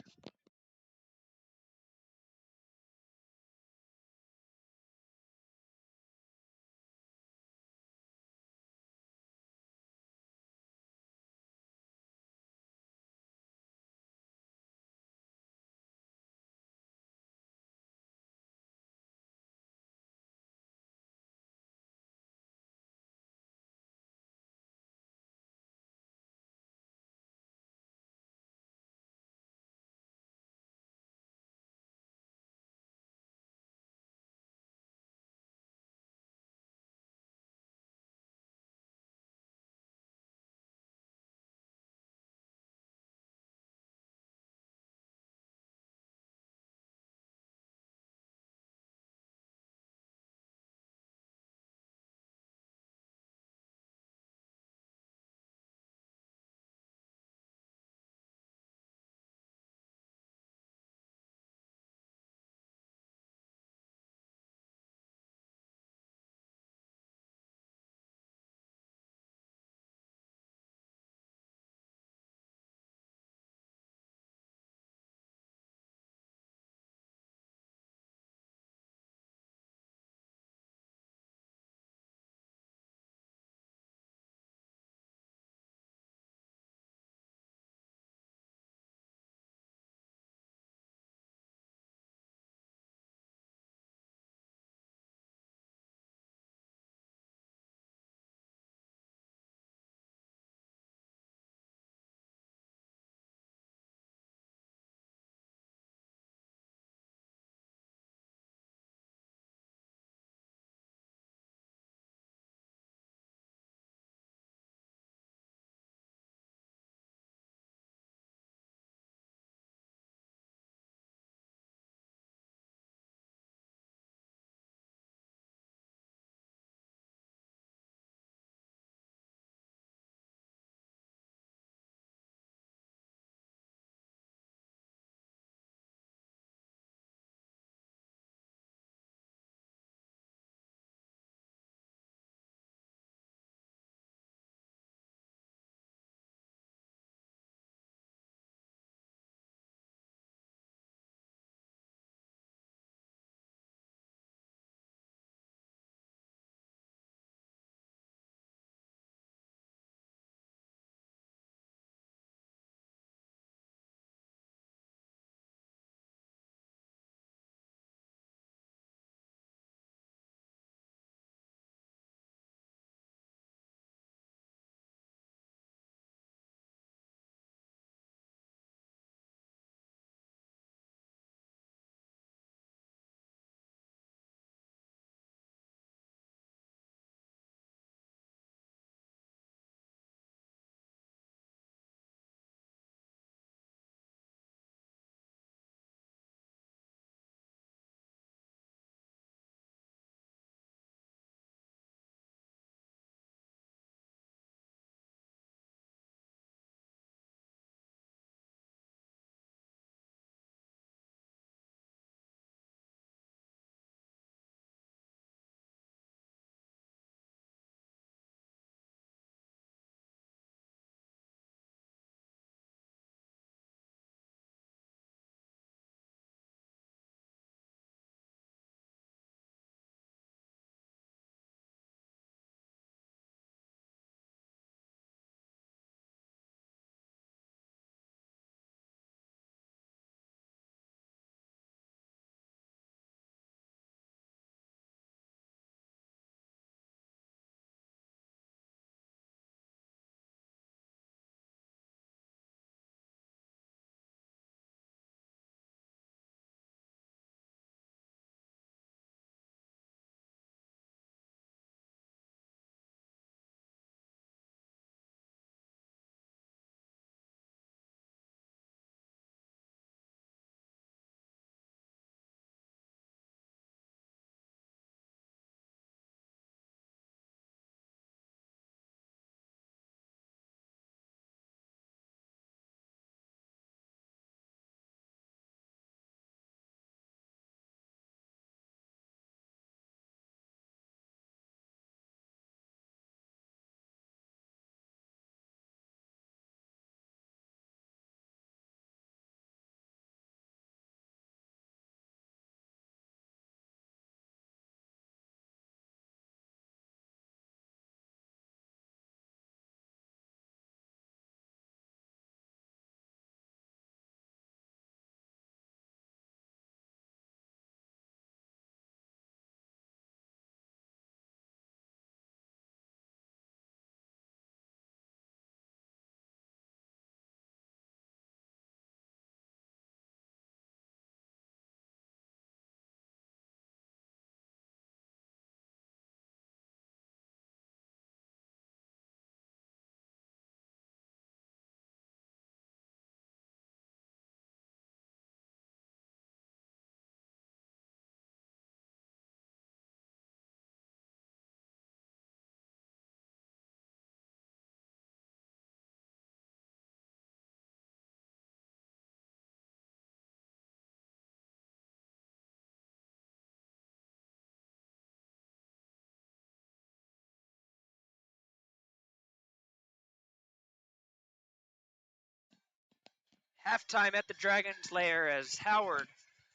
Halftime at the Dragons' lair as Howard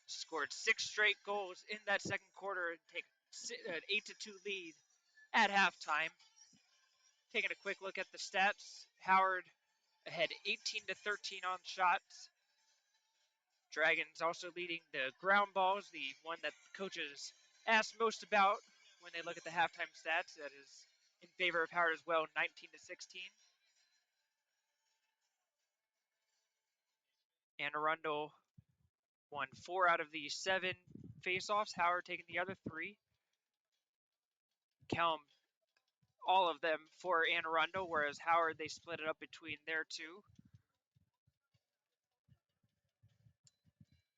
scored 6 straight goals in that second quarter and take an 8-2 lead at halftime. Taking a quick look at the stats, Howard ahead 18-13 on shots. Dragons also leading the ground balls, the one that coaches ask most about when they look at the halftime stats. That is in favor of Howard as well, 19-16. And Arundel won 4 out of the 7 faceoffs. Howard taking the other 3. Kelm, all of them for Anne Arundel, whereas Howard, they split it up between their 2.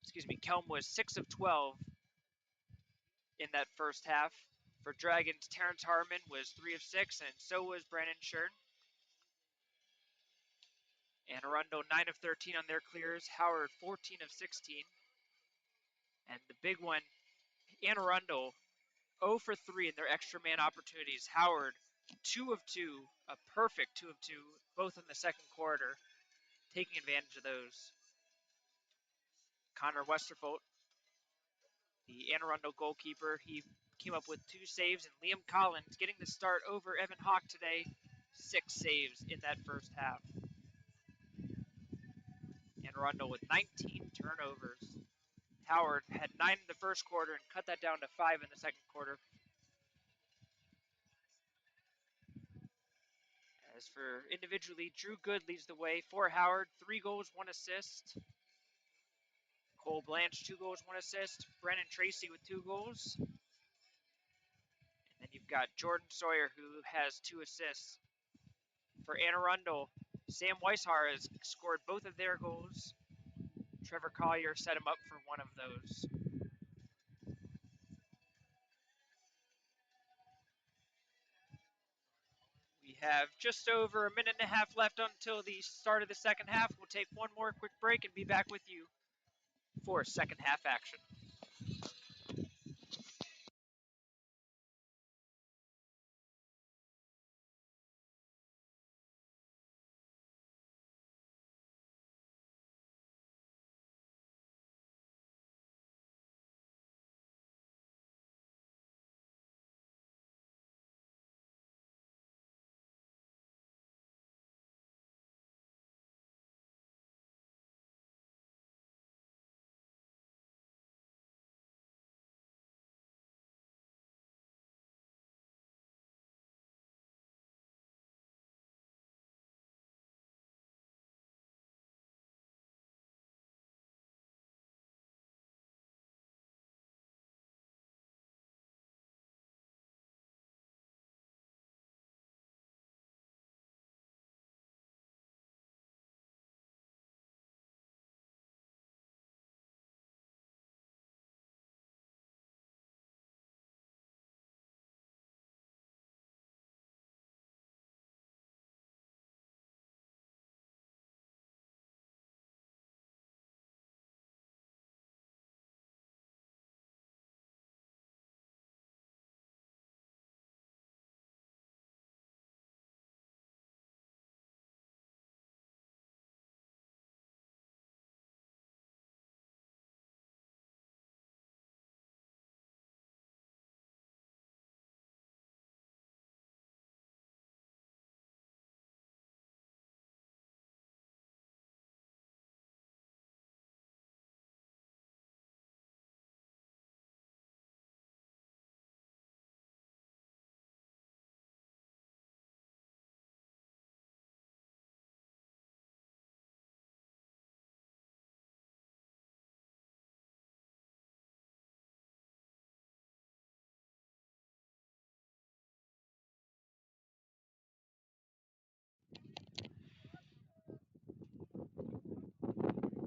Excuse me, Kelm was 6 of 12 in that first half. For Dragons, Terrence Harmon was 3 of 6, and so was Brandon Shern. And Arundel 9 of 13 on their clears. Howard 14 of 16. And the big one, Anne Arundel 0 for 3 in their extra man opportunities. Howard 2 of 2, a perfect 2 of 2, both in the second quarter, taking advantage of those. Connor Westerfolt, the Anne Arundel goalkeeper, he came up with 2 saves, and Liam Collins getting the start over Evan Hawk today, 6 saves in that first half. Anne Arundel with 19 turnovers. Howard had 9 in the first quarter and cut that down to 5 in the second quarter. As for individually, Drew Good leads the way for Howard, 3 goals, 1 assist. Cole Blanche, 2 goals, 1 assist. Brennan Tracy with 2 goals. And then you've got Jordan Sawyer, who has 2 assists. For Anne Arundel, Sam Weishar has scored both of their goals. Trevor Collier set him up for one of those. We have just over a minute and a half left until the start of the second half. We'll take one more quick break and be back with you for second half action.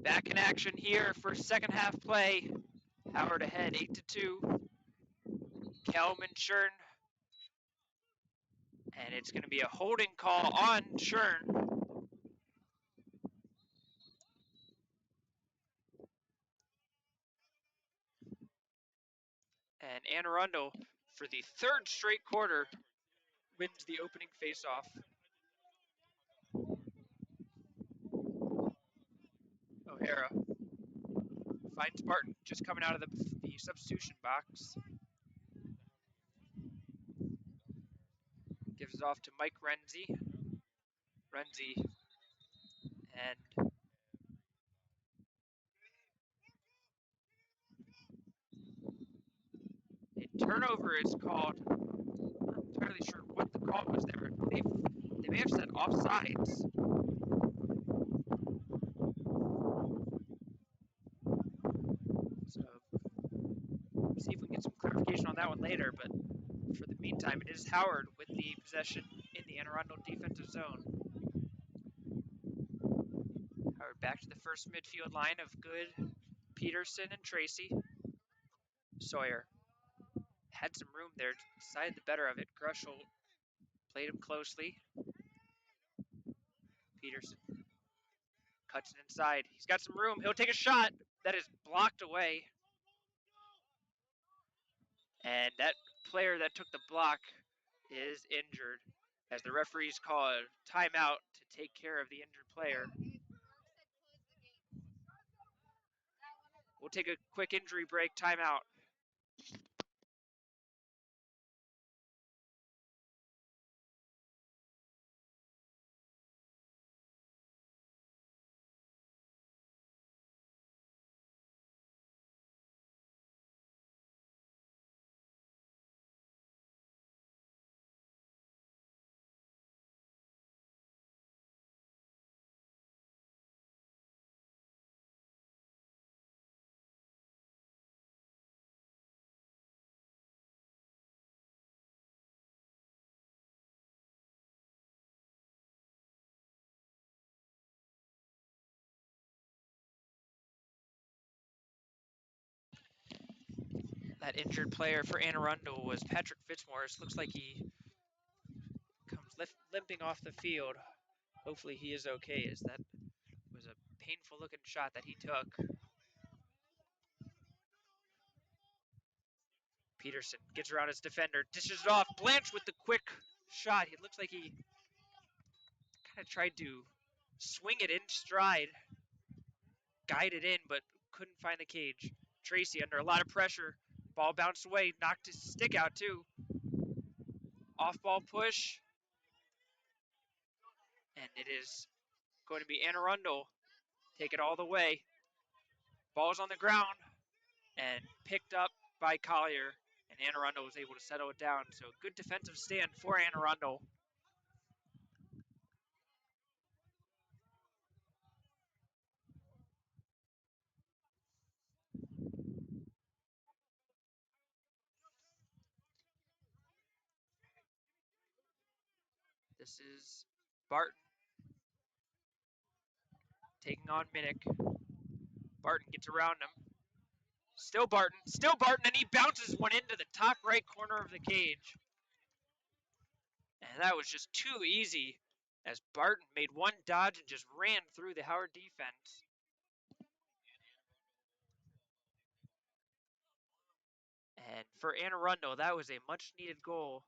Back in action here for second half play. Howard ahead 8-2. Kelm and Shern. And it's going to be a holding call on Shern. And Anne Arundel, for the 3rd straight quarter, wins the opening faceoff. Oliveira finds Barton just coming out of the substitution box. Gives it off to Mike Renzi. Renzi and a turnover is called. I'm not entirely sure what the call was there. They may have said offsides. So see if we can get some clarification on that one later. But for the meantime, it is Howard with the possession in the Anne Arundel defensive zone. Howard back to the first midfield line of Good, Peterson, and Tracy. Sawyer had some room there, decided the better of it. Grushel played him closely. Peterson cuts it inside. He's got some room. He'll take a shot. That is blocked away. And that player that took the block is injured as the referees call a timeout to take care of the injured player. We'll take a quick injury break, timeout. That injured player for Anne Arundel was Patrick Fitzmaurice. Looks like he comes limping off the field. Hopefully he is okay, as that was a painful looking shot that he took. Peterson gets around his defender, dishes it off. Blanche with the quick shot. It looks like he kind of tried to swing it in stride, guide it in, but couldn't find the cage. Tracy under a lot of pressure. Ball bounced away, knocked his stick out too. Off-ball push. And it is going to be Anne Arundel. Take it all the way. Ball's on the ground and picked up by Collier. And Anne Arundel was able to settle it down. So good defensive stand for Anne Arundel. This is Barton taking on Minnick. Barton gets around him. Still Barton, and he bounces one into the top right corner of the cage. And that was just too easy, as Barton made one dodge and just ran through the Howard defense. And for Anne Arundel, that was a much-needed goal.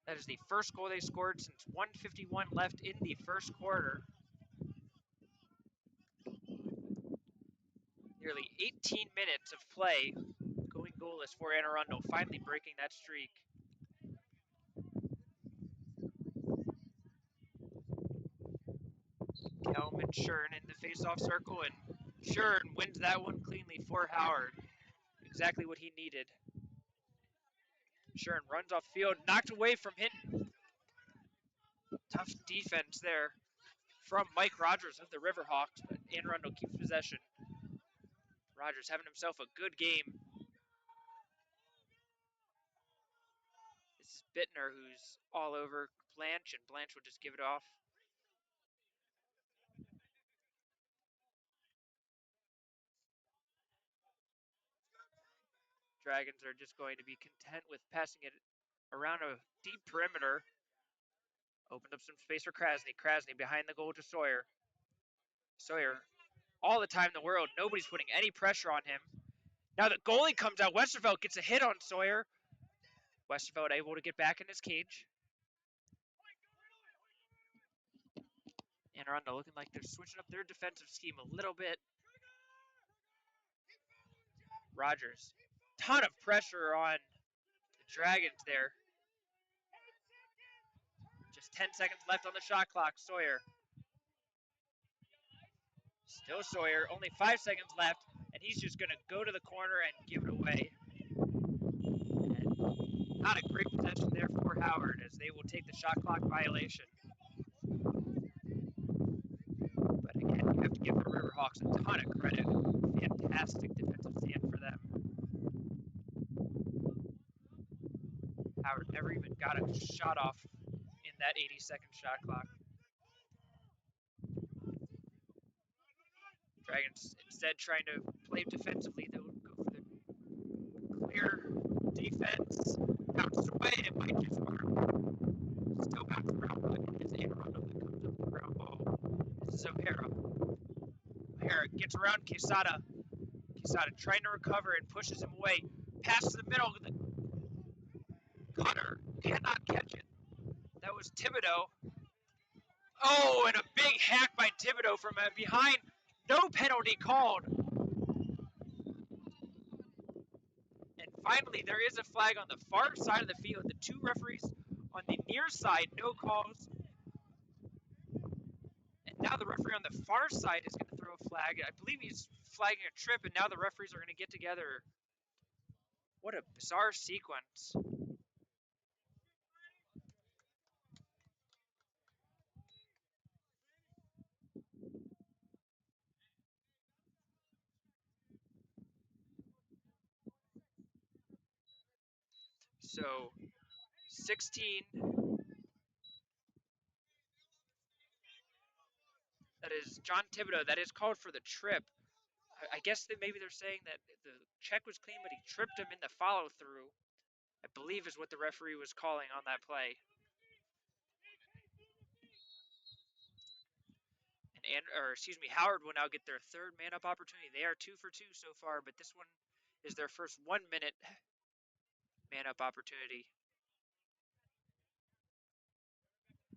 That is the first goal they scored since 1:51 left in the first quarter. Nearly 18 minutes of play going goalless for Anne Arundel, finally breaking that streak. Kelman Shern in the face-off circle, and Shern wins that one cleanly for Howard. Exactly what he needed. Shern runs off field, knocked away from Hinton. Tough defense there from Mike Rogers of the Riverhawks, but Anne Arundel keeps possession. Rogers having himself a good game. This is Bittner, who's all over Blanche, and Blanche will just give it off. Dragons are just going to be content with passing it around a deep perimeter. Opened up some space for Krasny. Krasny behind the goal to Sawyer. Sawyer, all the time in the world, nobody's putting any pressure on him. Now the goalie comes out. Westerveld gets a hit on Sawyer. Westerveld able to get back in his cage. Anne Arundel looking like they're switching up their defensive scheme a little bit. Rogers. Ton of pressure on the Dragons there. Just 10 seconds left on the shot clock. Sawyer. Still Sawyer. Only 5 seconds left. And he's just going to go to the corner and give it away. And not a great possession there for Howard as they will take the shot clock violation. But again, you have to give the Riverhawks a ton of credit. Fantastic defensive stand for them. Howard never even got a shot off in that 80-second shot clock. Dragons instead trying to play defensively. They'll go for the clear defense. Bounces away. It might just work. Still bounces around, but it is Arundel that comes up with the ground ball. This is O'Hara. O'Hara gets around Quesada. Quesada trying to recover and pushes him away. Pass to the middle. Cutter cannot catch it. That was Thibodeau. Oh, and a big hack by Thibodeau from behind. No penalty called. And finally, there is a flag on the far side of the field. The two referees on the near side, no calls. And now the referee on the far side is going to throw a flag. I believe he's flagging a trip, and now the referees are going to get together. What a bizarre sequence. So, 16. That is John Thibodeau. That is called for the trip. I guess that maybe they're saying that the check was clean, but he tripped him in the follow-through. I believe is what the referee was calling on that play. And Howard will now get their third man-up opportunity. They are 2 for 2 so far, but this one is their first 1-minute man-up opportunity.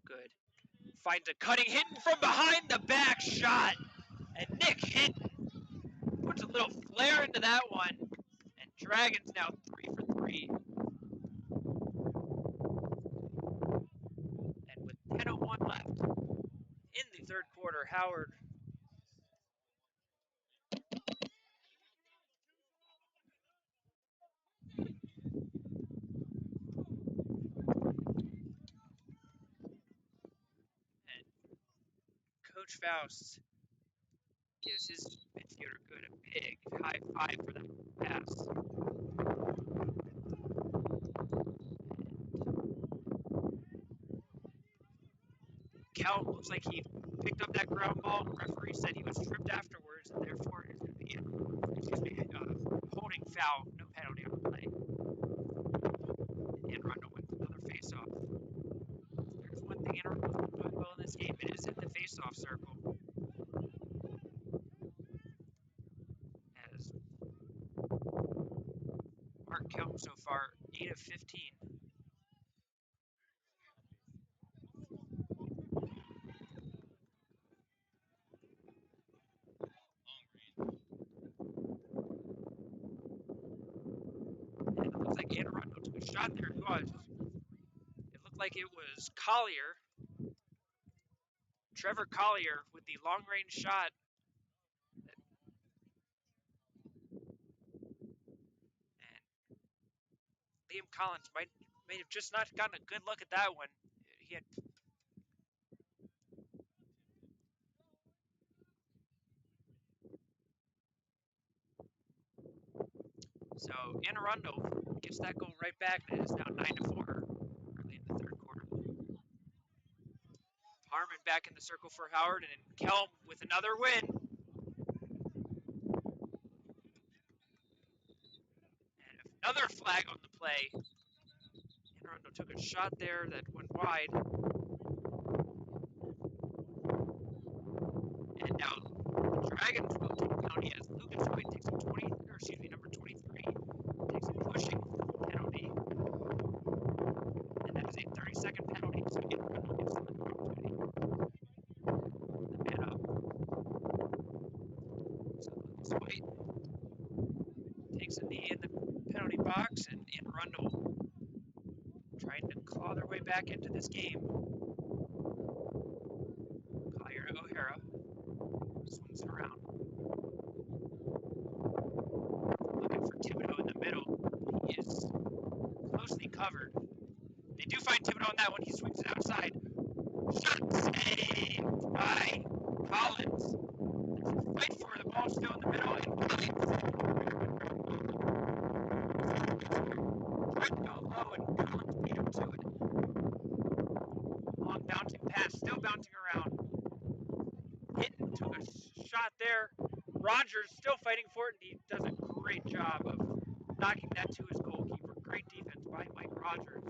Good. Finds a cutting Hinton from behind the back shot. And Nick Hinton puts a little flair into that one. And Dragons now 3 for 3. And with 10:01 left in the third quarter, Howard and Coach Faust gives his midfielder good a big high five for that pass. Cal looks like he picked up that ground ball. The referee said he was tripped afterwards, and therefore it is going to be a holding foul, no penalty on the play. And Arundel wins another face-off. There's one thing Arundel's been doing well in this game. It is in the face-off circle. As Mark Kelm so far, 8 of 15. And it looks like Arundel took a shot there. It looked like it was Collier. Trevor Collier with the long-range shot. And Liam Collins may have just not gotten a good look at that one. He had so Arundel gets that goal right back, and it is now 9-4 early in the third quarter. Harmon back in the circle for Howard, and Kelm with another win. And another flag on the play. Arundel took a shot there that went wide. And now the Dragons will take a penalty as Lucas White takes a number 23, takes a pushing penalty. And that is a 30-second penalty, so Arundel gives them an opportunity. The man up. So Lucas White takes box, and Arundel trying to claw their way back into this game. Collier O'Hara swings it around. Looking for Thibodeau in the middle. He is closely covered. They do find Thibodeau on that one. He swings it outside. Shot saved by Collins. There's a fight for the ball still in the middle, and Collins tried to go low, and Collins beat him to it. Long bouncing pass, still bouncing around. Hinton took a shot there. Rogers still fighting for it, and he does a great job of knocking that to his goalkeeper. Great defense by Mike Rogers.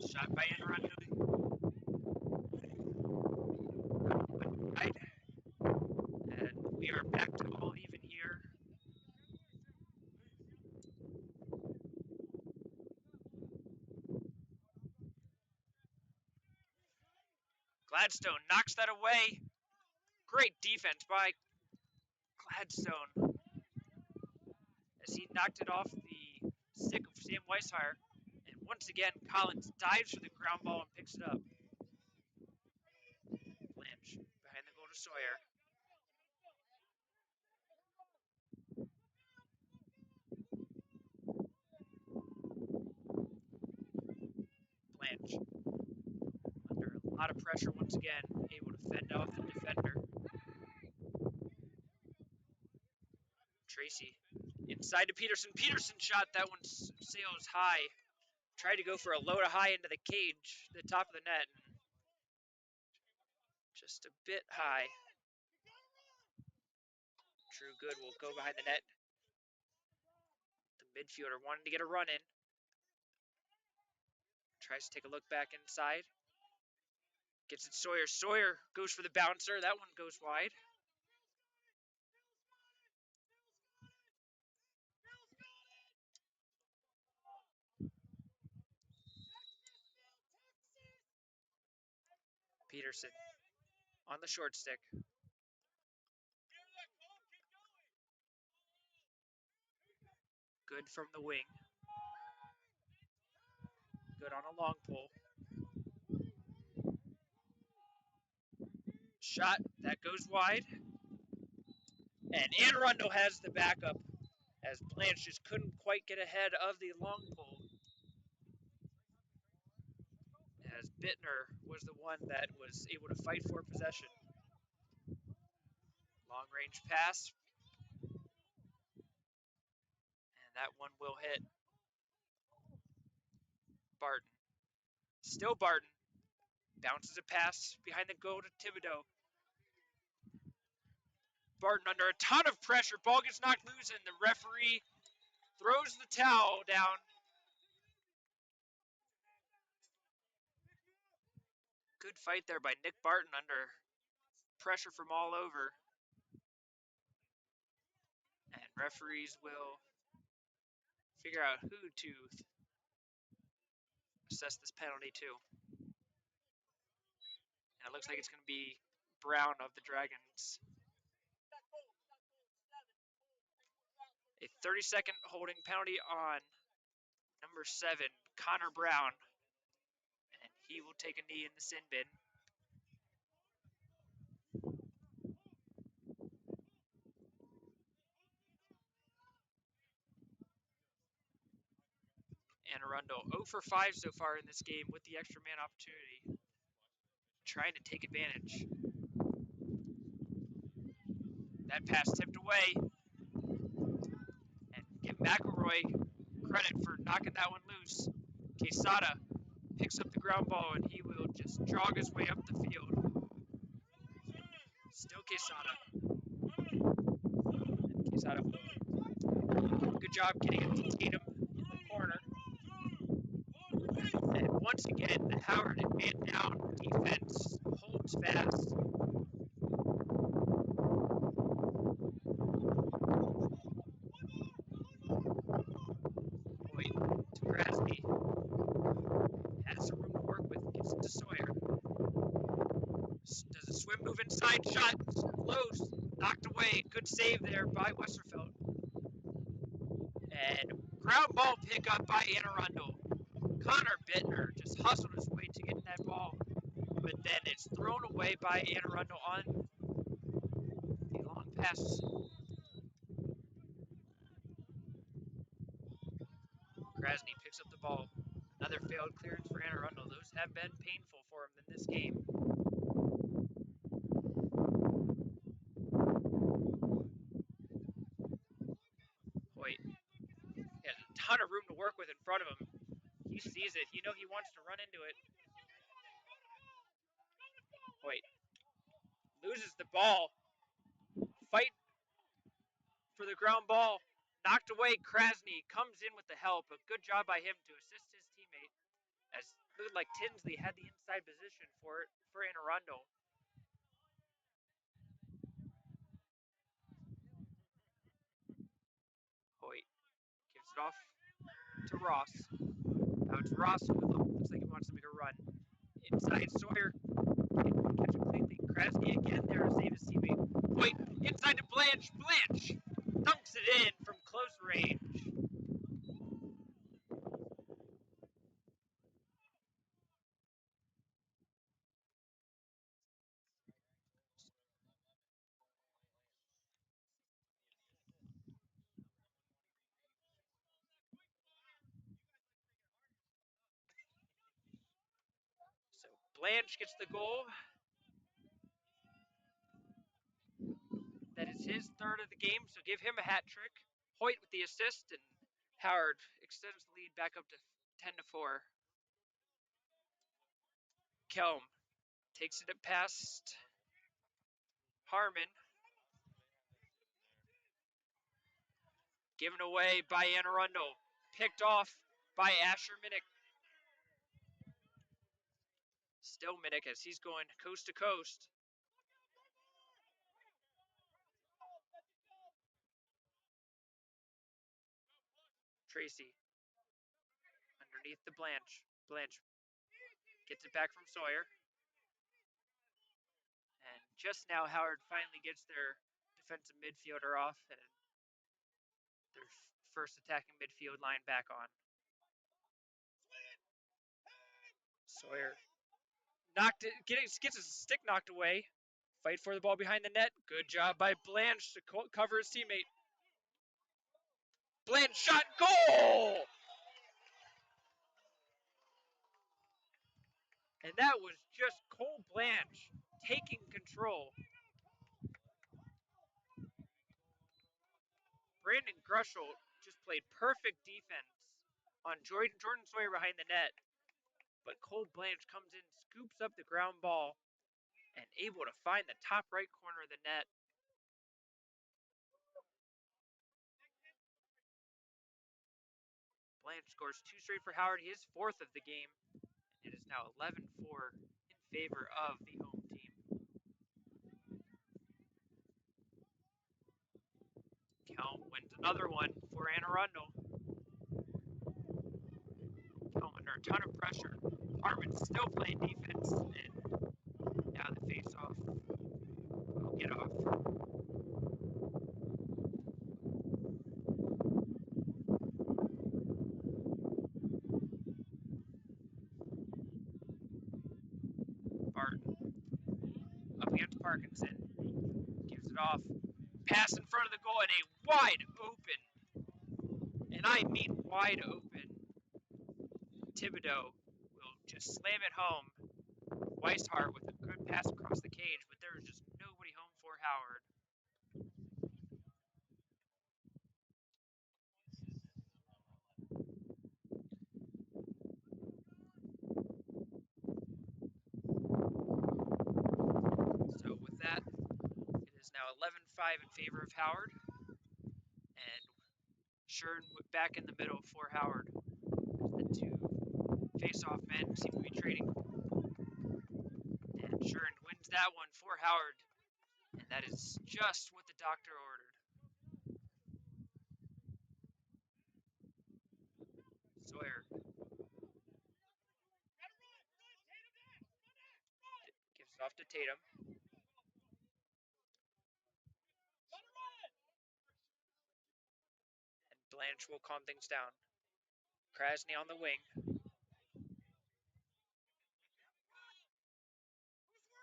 Shot by Arundel. Right. And we are back to all even here. Gladstone knocks that away. Great defense by Gladstone as he knocked it off the stick of Sam Weishire. And once again, Collins dives for the ground ball and picks it up. Blanche behind the goal to Sawyer. Blanche under a lot of pressure once again, able to fend off the defender. Tracy inside to Peterson. Peterson shot, that one sails high. Tried to go for a low to high into the cage, the top of the net. Just a bit high. True Good will go behind the net. The midfielder wanted to get a run in. Tries to take a look back inside. Gets it Sawyer. Sawyer goes for the bouncer. That one goes wide. Peterson on the short stick. Good from the wing. Good on a long pull. Shot, that goes wide. And Arundel has the backup as Blanche just couldn't quite get ahead of the long pull. As Bittner was the one that was able to fight for possession. Long range pass. And that one will hit Barton. Still Barton. Bounces a pass behind the goal to Thibodeau. Barton under a ton of pressure. Ball gets knocked loose and the referee throws the towel down. Good fight there by Nick Barton under pressure from all over. And referees will figure out who to assess this penalty to. And it looks like it's going to be Brown of the Dragons. A 30-second holding penalty on number 7, Connor Brown. And he will take a knee in the sin bin. And Arundel 0 for 5 so far in this game with the extra man opportunity. Trying to take advantage. That pass tipped away. And give McElroy credit for knocking that one loose. Quesada picks up the ground ball and he will just jog his way up the field. Still Quesada. And Quesada will good job getting it to Tatum in the corner. And once again, the Howard and man down defense holds fast. Point to Grasby. Has some room Inside shot, close, knocked away. Good save there by Westerfeld. And ground ball pickup by Anne Arundel. Connor Bittner just hustled his way to getting that ball, but then it's thrown away by Anne Arundel on the long pass. Krasny picks up the ball. Another failed clearance for Anne Arundel. Those have been painful for him in this game. Hoyt has a ton of room to work with in front of him. He sees it. He wants to run into it. Hoyt loses the ball. Fight for the ground ball. Knocked away. Krasny comes in with the help. A good job by him to assist his teammate. As it looked like Tinsley had the inside position for Anne Arundel. Hoyt gives it off to Ross. Now it's Ross who looks like he wants to make a run. Inside Sawyer. Can't catch it cleanly. Krasny again there to save his teammate. Hoyt inside to Blanche. Blanche dunks it in from close range. So Blanche gets the goal. That is his third of the game, so give him a hat trick. Hoyt with the assist, and Howard extends the lead back up to 10-4. Kelm takes it past Harmon. Given away by Anne Arundel. Picked off by Asher Minnick. Still Minnick as he's going coast to coast. Tracy underneath the Blanche. Blanche gets it back from Sawyer. And just now Howard finally gets their defensive midfielder off and their first attacking midfield line back on. Sawyer gets his stick knocked away. Fight for the ball behind the net. Good job by Blanche to cover his teammate. Blanche shot, goal! And that was just Cole Blanche taking control. Brandon Grushel just played perfect defense on Jordan Sawyer behind the net. But Cole Blanche comes in, scoops up the ground ball, and able to find the top right corner of the net. Blanche scores 2 straight for Howard. He is 4th of the game. It is now 11-4 in favor of the home team. Kelm wins another one for Anne Arundel. Kelm under a ton of pressure. Harmon's still playing defense, and now the face-off will get off. Barton up against Parkinson. Gives it off. Pass in front of the goal and a wide open, and I mean wide open, Thibodeau will just slam it home. Weishart with a good pass across the cage, but there was just nobody home for Howard. So with that, it is now 11-5 in favor of Howard. And Shern back in the middle for Howard. The two face-off men seem to be trading. And Shern wins that one for Howard. And that is just what the doctor ordered. Sawyer gives it off to Tatum. Blanche will calm things down. Krasny on the wing.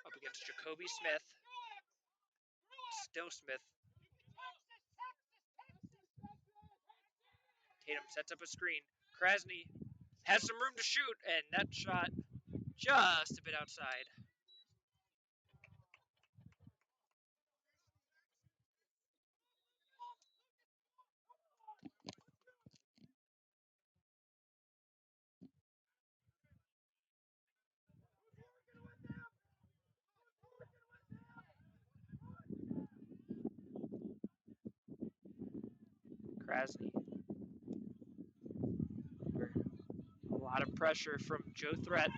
Up against Jacoby Smith. Still Smith. Tatum sets up a screen. Krasny has some room to shoot, and that shot just a bit outside. Krasny. A lot of pressure from Joe Threat.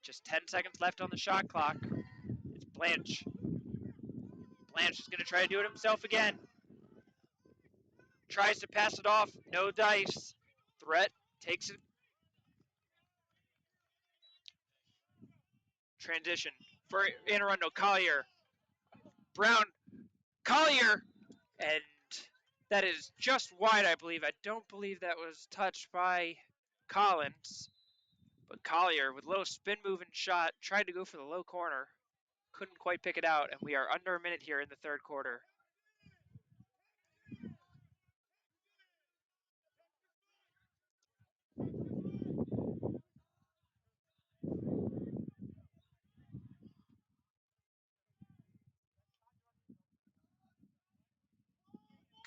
Just 10 seconds left on the shot clock. It's Blanche. Blanche is going to try to do it himself again. Tries to pass it off. No dice. Threat takes it. Transition for Anne Arundel. Collier. Brown. Collier. And that is just wide, I believe. I don't believe that was touched by Collins. But Collier, with low spin moving shot, tried to go for the low corner. Couldn't quite pick it out, and we are under a minute here in the third quarter.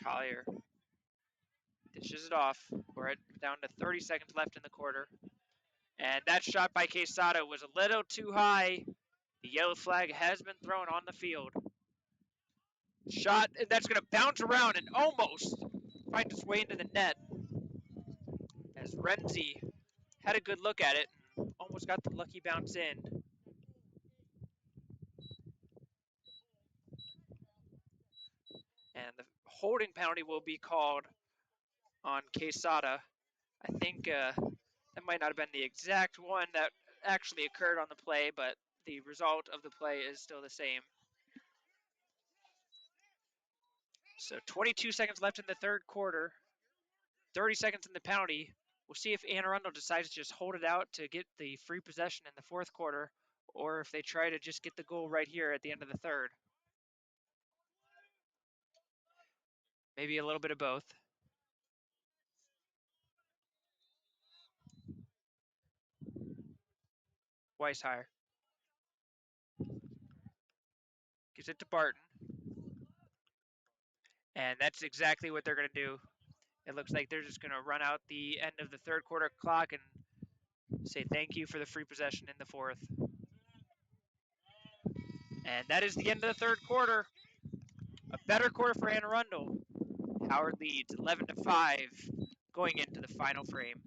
Collier dishes it off. We're down to 30 seconds left in the quarter. And that shot by Quesada was a little too high. The yellow flag has been thrown on the field. Shot, and that's going to bounce around and almost find its way into the net. As Renzi had a good look at it and almost got the lucky bounce in. And the holding penalty will be called on Quesada. I think that might not have been the exact one that actually occurred on the play, but the result of the play is still the same. So 22 seconds left in the third quarter, 30 seconds in the penalty. We'll see if Anne Arundel decides to just hold it out to get the free possession in the fourth quarter, or if they try to just get the goal right here at the end of the third. Maybe a little bit of both. Weishire gives it to Barton. And that's exactly what they're going to do. It looks like they're just going to run out the end of the third quarter clock and say thank you for the free possession in the fourth. And that is the end of the third quarter. A better quarter for Anne Arundel. Howard leads 11-5 going into the final frame.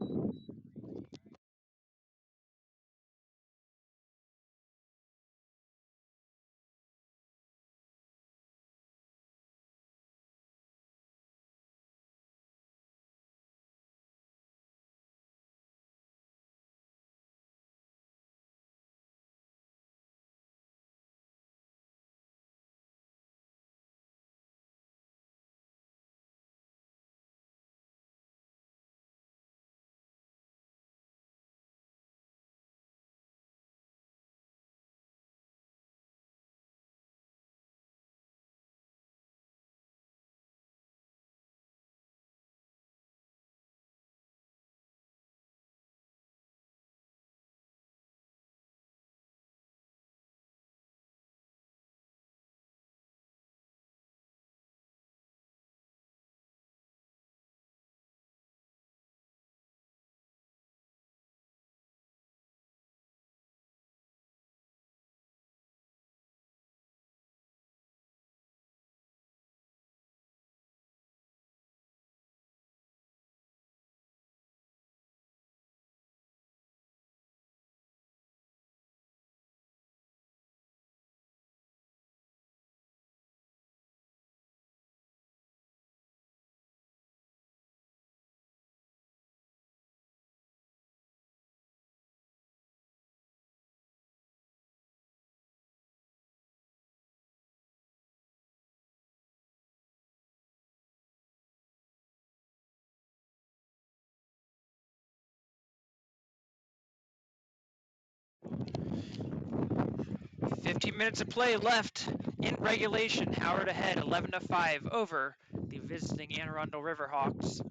15 minutes of play left in regulation. Howard ahead 11-5 over the visiting Anne Arundel Riverhawks.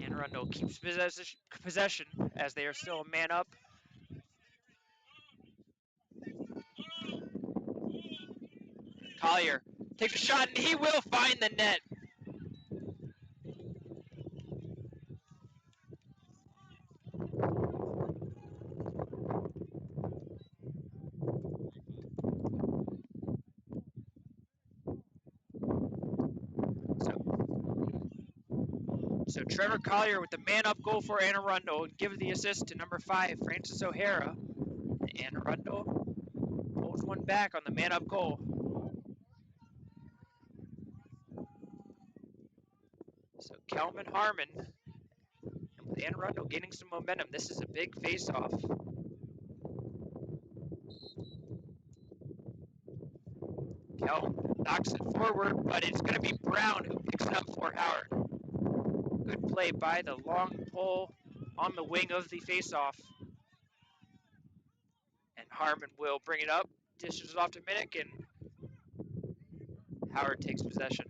Anne Arundel keeps possession as they are still a man up. Collier takes a shot and he will find the net. So Trevor Collier with the man-up goal for Anne Arundel and gives the assist to number 5, Francis O'Hara. Anne Arundel pulls one back on the man-up goal. So Kelman Harmon, and with Anne Arundel gaining some momentum, this is a big face-off. Kelman knocks it forward, but it's going to be Brown who picks it up for Howard. Good play by the long pole on the wing of the face-off. And Harmon will bring it up, dishes it off to Minnick, and Howard takes possession.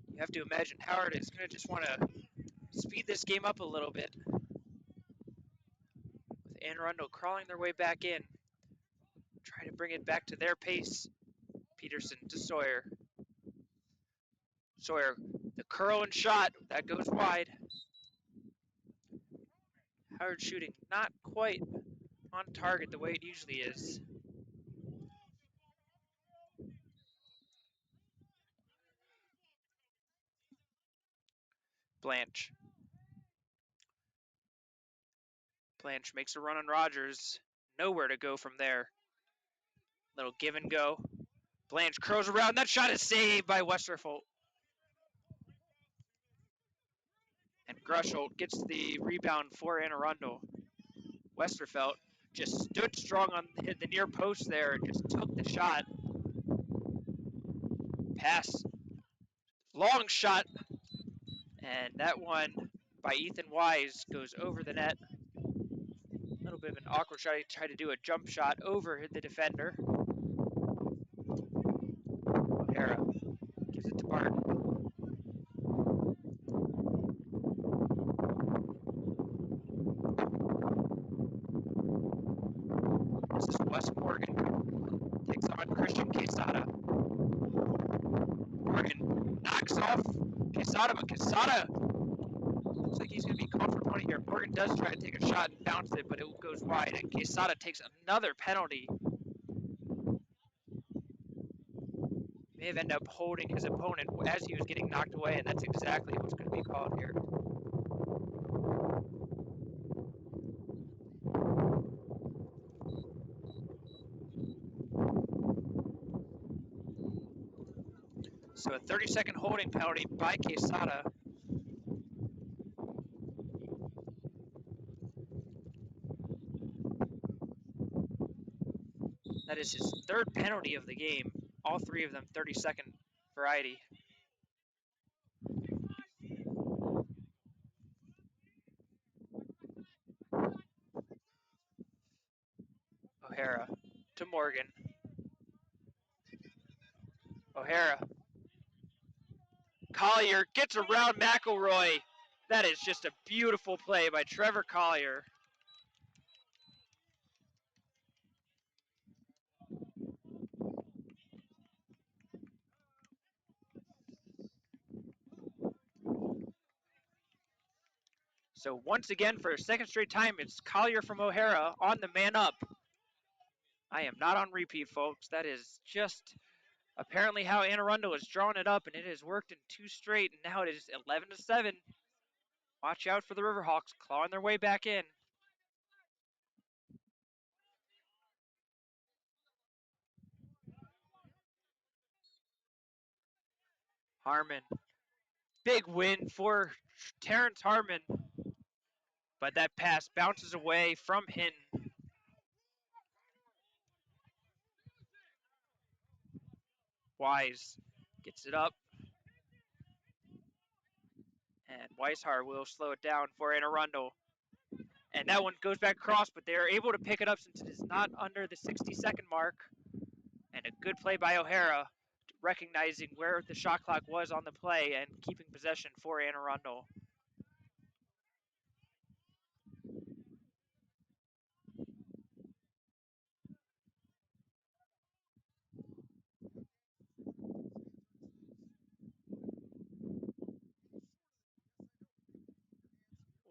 You have to imagine Howard is going to just want to speed this game up a little bit. With Anne Arundel crawling their way back in, trying to bring it back to their pace. Peterson to Sawyer. Sawyer, the curl and shot, that goes wide. Howard shooting not quite on target the way it usually is. Blanche. Blanche makes a run on Rogers. Nowhere to go from there. Little give and go. Blanche curls around. That shot is saved by Westerholt. And Grusholt gets the rebound for Anne Arundel. Westerfelt just stood strong on the near post there and just took the shot. Pass. Long shot. And that one by Ethan Wise goes over the net. A little bit of an awkward shot. He tried to do a jump shot over the defender. O'Hara gives it to Barton. This is Wes Morgan. Takes on Christian Quesada. Morgan knocks off Quesada, but Quesada looks like he's going to be called for a penalty here. Morgan does try to take a shot and bounce it, but it goes wide, and Quesada takes another penalty. May have ended up holding his opponent as he was getting knocked away, and that's exactly what's going to be called here. So a 30-second holding penalty by Quesada. That is his third penalty of the game. All three of them 30-second variety. O'Hara to Morgan. O'Hara. Collier gets around McElroy. That is just a beautiful play by Trevor Collier. So once again, for a second straight time, it's Collier from O'Hara on the man up. I am not on repeat, folks. That is just apparently how Anne Arundel is drawing it up, and it has worked in 2 straight, and now it is 11-7. Watch out for the Riverhawks clawing their way back in. Harmon. Big win for Terrence Harmon. But that pass bounces away from Hinton. Wise gets it up. And Weishart will slow it down for Anne Arundel. And that one goes back across, but they are able to pick it up since it is not under the 60-second mark. And a good play by O'Hara, recognizing where the shot clock was on the play and keeping possession for Anne Arundel.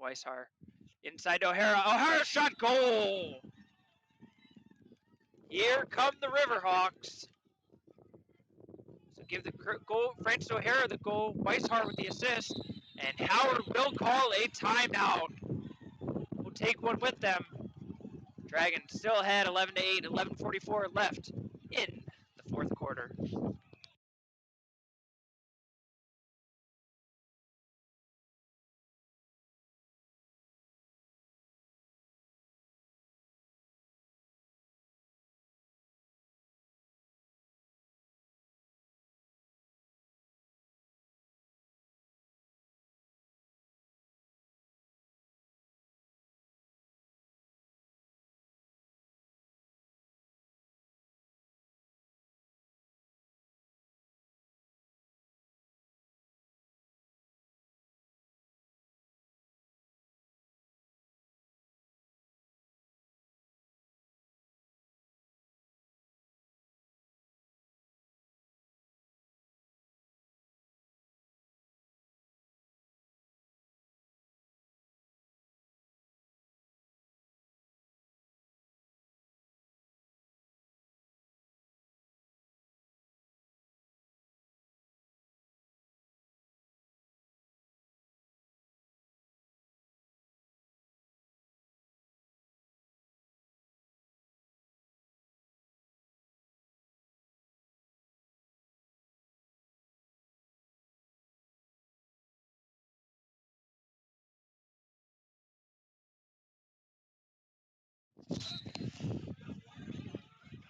Weishart inside O'Hara. O'Hara shot, goal! Here come the Riverhawks. So give the goal, Francis O'Hara the goal, Weishart with the assist, and Howard will call a timeout. We'll take one with them. Dragons still ahead, 11-8, 11:44 left in the fourth quarter.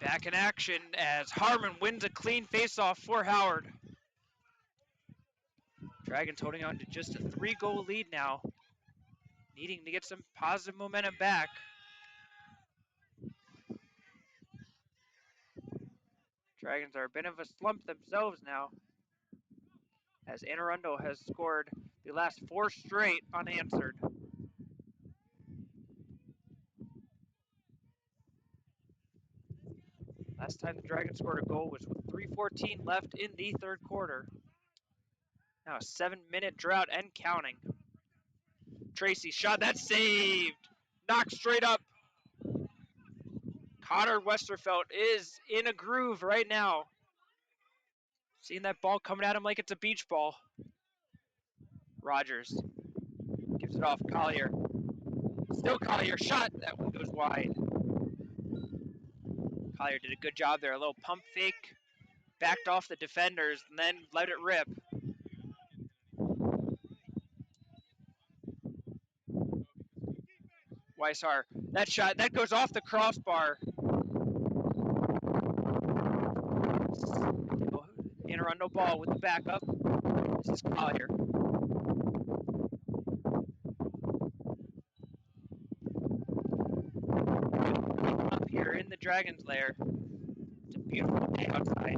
Back in action as Harmon wins a clean faceoff for Howard. Dragons holding on to just a 3-goal lead now, needing to get some positive momentum back. Dragons are a bit of a slump themselves now, as Anne Arundel has scored the last 4 straight unanswered. Last time the Dragons scored a goal was with 3:14 left in the third quarter. Now a 7-minute drought and counting. Tracy shot, that's saved. Knocked straight up. Connor Westerfeld is in a groove right now. Seeing that ball coming at him like it's a beach ball. Rogers gives it off Collier. Still Collier, shot, that one goes wide. Collier did a good job there, a little pump fake, backed off the defenders, and then let it rip. Weishart, that shot, that goes off the crossbar. Anne Arundel ball with the backup. This is Collier. Up here in the Dragon's lair. It's a beautiful day outside.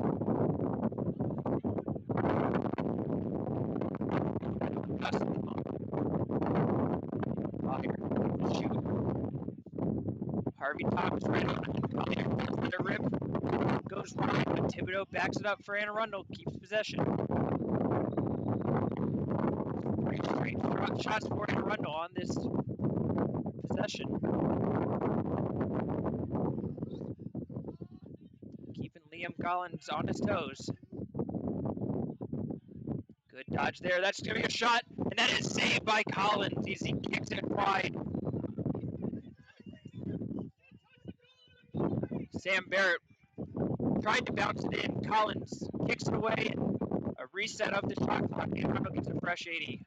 Collier, shoot. Harvey Thomas right on it. Collier let it rip. Goes wide, but Thibodeau backs it up for Anne Arundel, keeps possession. 3 straight shots for Anne Arundel on this possession. Keeping Liam Collins on his toes. Good dodge there. That's going to be a shot, and that is saved by Collins as he kicks it wide. Sam Barrett tried to bounce it in. Collins kicks it away, and a reset of the shot clock. Anne Arundel gets a fresh 80.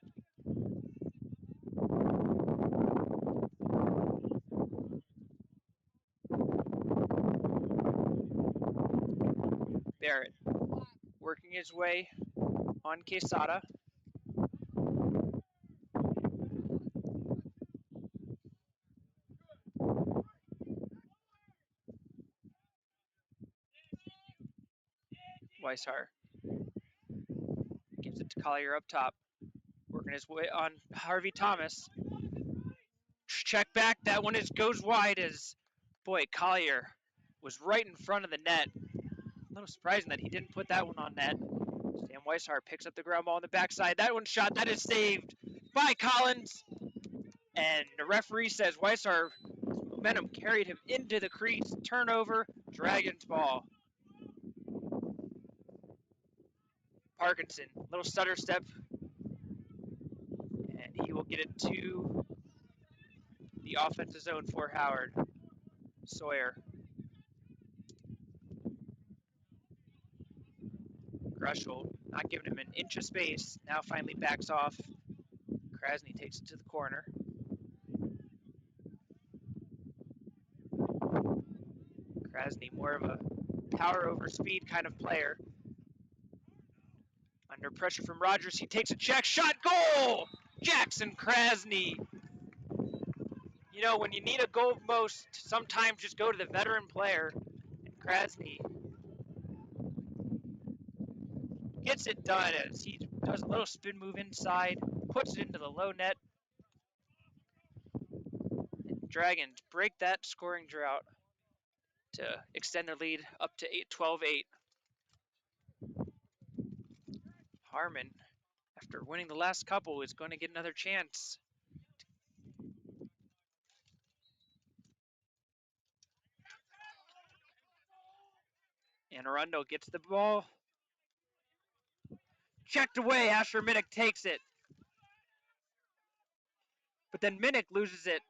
Barrett working his way on Quesada. Weishar gives it to Collier up top. Working his way on Harvey Thomas. Check back. That one goes wide as, boy, Collier was right in front of the net. A little surprising that he didn't put that one on net. Sam Weishar picks up the ground ball on the backside. That one's shot. That is saved by Collins. And the referee says Weishar's momentum carried him into the crease. Turnover, Dragons ball. Parkinson, little stutter step. And he will get it to the offensive zone for Howard. Sawyer. Grushel not giving him an inch of space. Now finally backs off. Krasny takes it to the corner. Krasny, more of a power over speed kind of player. Under pressure from Rogers, he takes a check shot. Goal! Jackson Krasny. You know, when you need a goal most, sometimes just go to the veteran player. And Krasny gets it done as he does a little spin move inside, puts it into the low net. And Dragons break that scoring drought to extend their lead up to 12-8. Harmon, after winning the last couple, is going to get another chance. And Arundel gets the ball. Checked away, Asher Minnick takes it. But then Minnick loses it.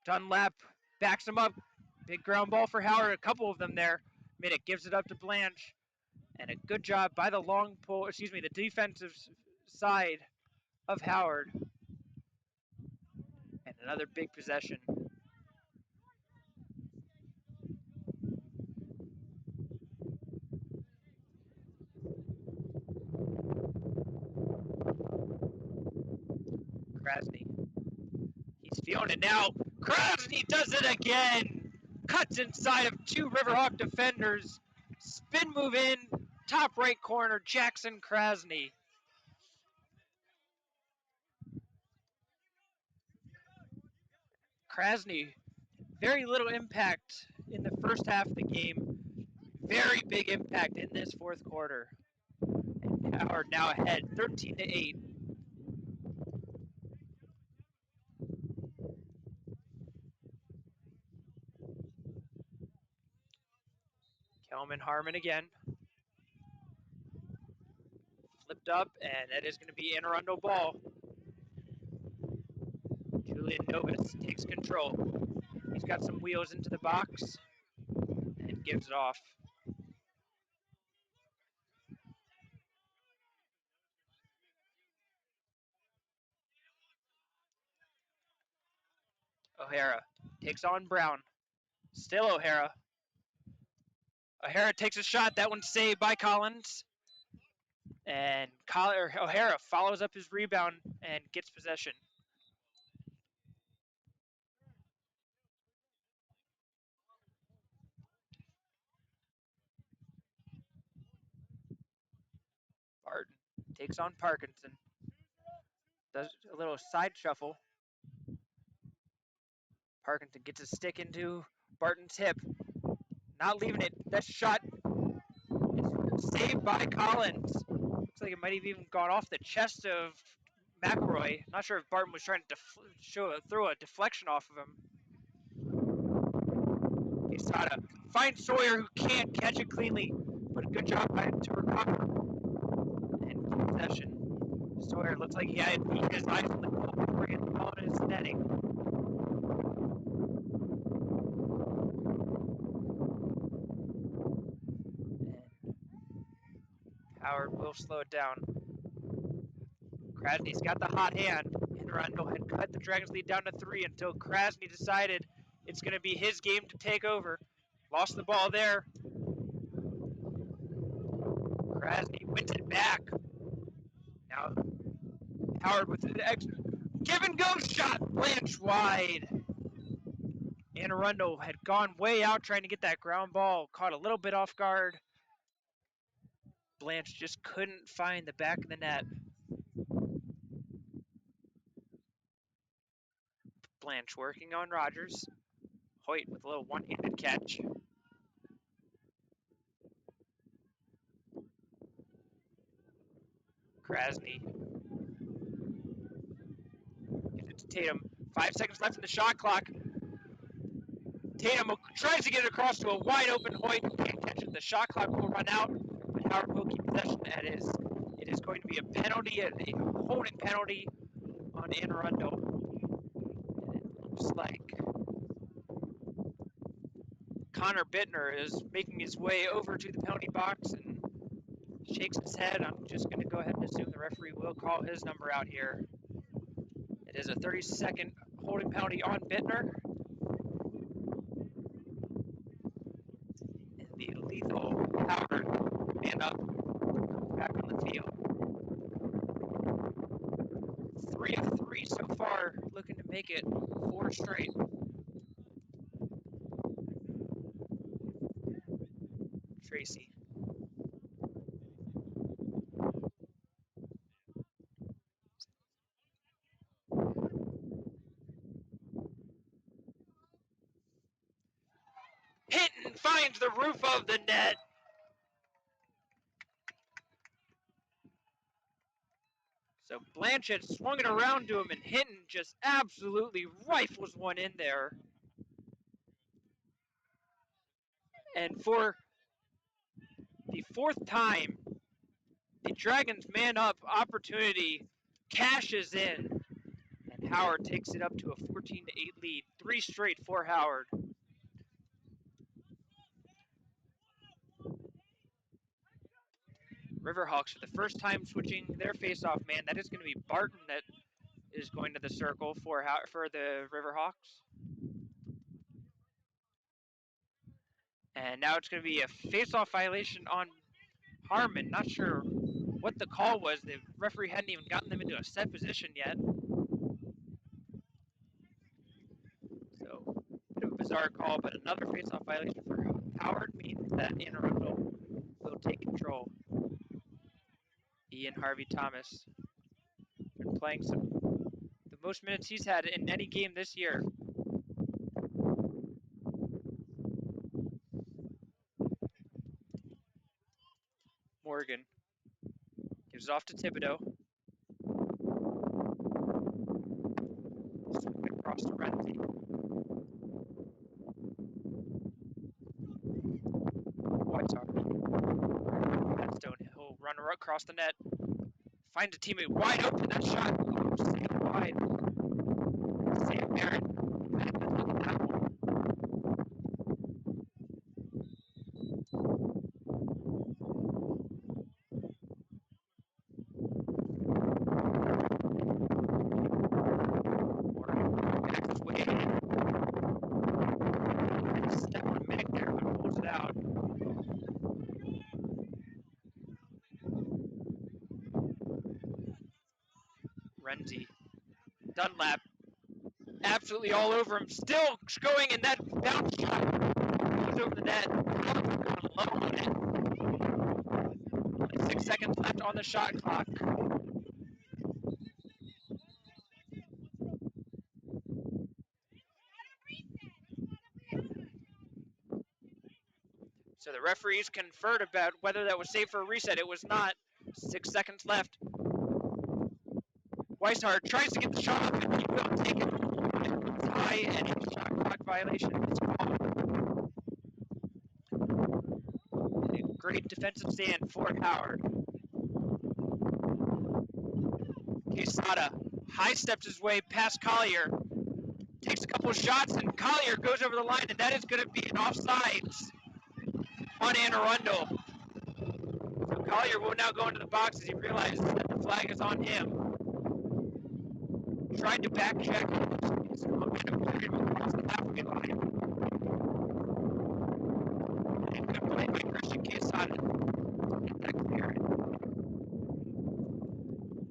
Dunlap backs him up. Big ground ball for Howard, a couple of them there. Minnick gives it up to Blanche. And a good job by the the defensive side of Howard. And another big possession. Krasny. He's feeling it now. Krasny does it again. Cuts inside of two Riverhawk defenders. Spin move in. Top right corner, Jackson Krasny. Krasny, very little impact in the first half of the game. Very big impact in this fourth quarter. And Howard now ahead, 13-8. Kelman Harmon again. Flipped up, and that is going to be an Arundel ball. Julian Novus takes control. He's got some wheels into the box and gives it off. O'Hara takes on Brown. Still O'Hara. O'Hara takes a shot. That one's saved by Collins. And O'Hara follows up his rebound and gets possession. Barton takes on Parkinson. Does a little side shuffle. Parkinson gets a stick into Barton's hip. Not leaving it. That shot is saved by Collins. Looks like it might have even gone off the chest of McElroy. Not sure if Barton was trying to throw a deflection off of him. Quesada finds Sawyer, who can't catch it cleanly, but a good job by him to recover. And possession. Sawyer looks like he had his eyes on the goal before he hit the ball in his netting. And Howard will slow it down. Krasny's got the hot hand, and Arundel had cut the Dragons lead down to 3 until Krasny decided it's going to be his game to take over. Lost the ball there. Krasny wins it back. Now Howard with an extra give and go shot. Blanche wide. And Arundel had gone way out trying to get that ground ball. Caught a little bit off guard. Blanche just couldn't find the back of the net. Blanche working on Rogers. Hoyt with a little one-handed catch. Krasny. Gives it to Tatum. 5 seconds left in the shot clock. Tatum tries to get it across to a wide open Hoyt. Can't catch it. The shot clock will run out, but Howard will keep possession. It is going to be a penalty, a holding penalty on Anne Arundel. And it looks like Connor Bittner is making his way over to the penalty box and shakes his head. I'm just going to go ahead and assume the referee will call his number out here. It is a 30-second holding penalty on Bittner. And the lethal Howard man up back on the field. 3 of 3 so far, looking to make it 4 straight. Tracy. Hinton finds the roof of the net. So Blanchett swung it around to him, and Hinton just absolutely rifles one in there. And for the 4th time, the Dragons man-up opportunity cashes in, and Howard takes it up to a 14-8 lead. 3 straight for Howard. Riverhawks for the first time switching their face-off man. That is going to be Barton that is going to the circle for the Riverhawks. And now it's going to be a face-off violation on Harmon. Not sure what the call was. The referee hadn't even gotten them into a set position yet. So, bit of a bizarre call, but another face-off violation for Howard means that Anne Arundel will take control. Ian Harvey Thomas been playing the most minutes he's had in any game this year. Morgan gives it off to Thibodeau. Swing across to Renzi. Whiteside. Redstone, he'll run across the net. Finds a teammate wide open. That shot saved wide. Sam Barrett. Look at that one. Morgan backs his way in. Step on a minute there, but pulls it out. Renzi. Dunlap. Absolutely all over him. Still going in that bounce shot. Goes over the net. Kind of low on it. 6 seconds left on the shot clock. So the referees conferred about whether that was safe for a reset. It was not. 6 seconds left. Weishart tries to get the shot up, and he will take it. It's high, and a shot clock violation is called. A great defensive stand for Howard. Quesada high steps his way past Collier. Takes a couple of shots, and Collier goes over the line, and that is going to be an offsides on Anne Arundel. So Collier will now go into the box as he realizes that the flag is on him. Tried to back check. He's kind of carried him across the halfway line. And good play by Christian Quesada. Get that clearance.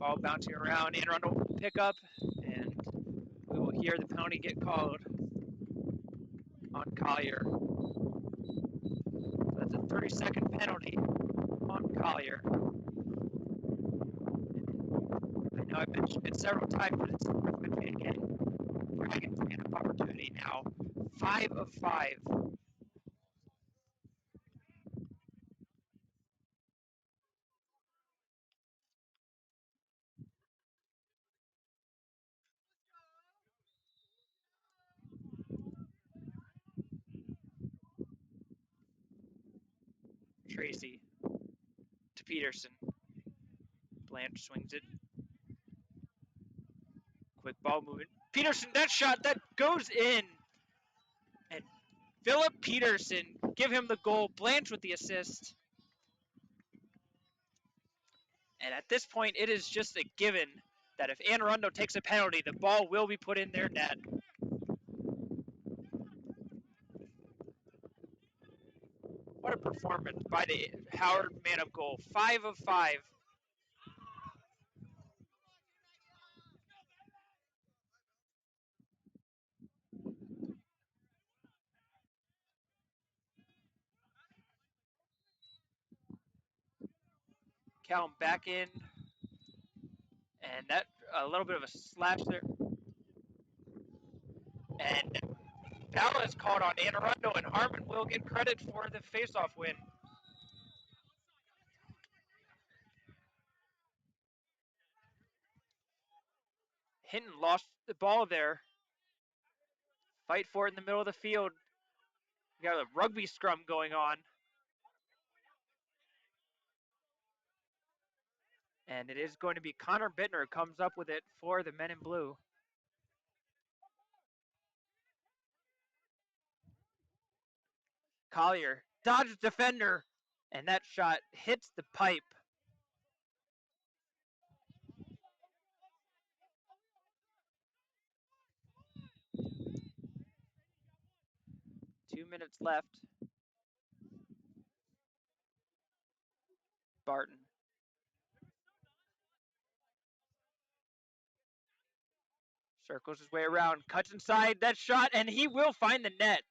Ball bouncing around. And Arundel will pick up, and we will hear the penalty get called on Collier. So that's a 30-second penalty on Collier. I know I've mentioned it several times, but it's worth mentioning again. Dragons get an opportunity now. 5 of 5. Tracy to Peterson. Blanche swings it. Quick ball movement. Peterson, that shot, that goes in. And Philip Peterson, give him the goal. Blanche with the assist. And at this point, it is just a given that if Anne Arundel takes a penalty, the ball will be put in their net. What a performance by the Howard man of goal. 5 of 5. Callum back in. And that, a little bit of a slash there. And foul is called on Anne Arundel, and Harmon will get credit for the faceoff win. Hinton lost the ball there. Fight for it in the middle of the field. We got a rugby scrum going on. And it is going to be Connor Bittner who comes up with it for the men in blue. Collier dodges defender, and that shot hits the pipe. Two minutes left. Barton. Circles his way around, cuts inside that shot, and he will find the net.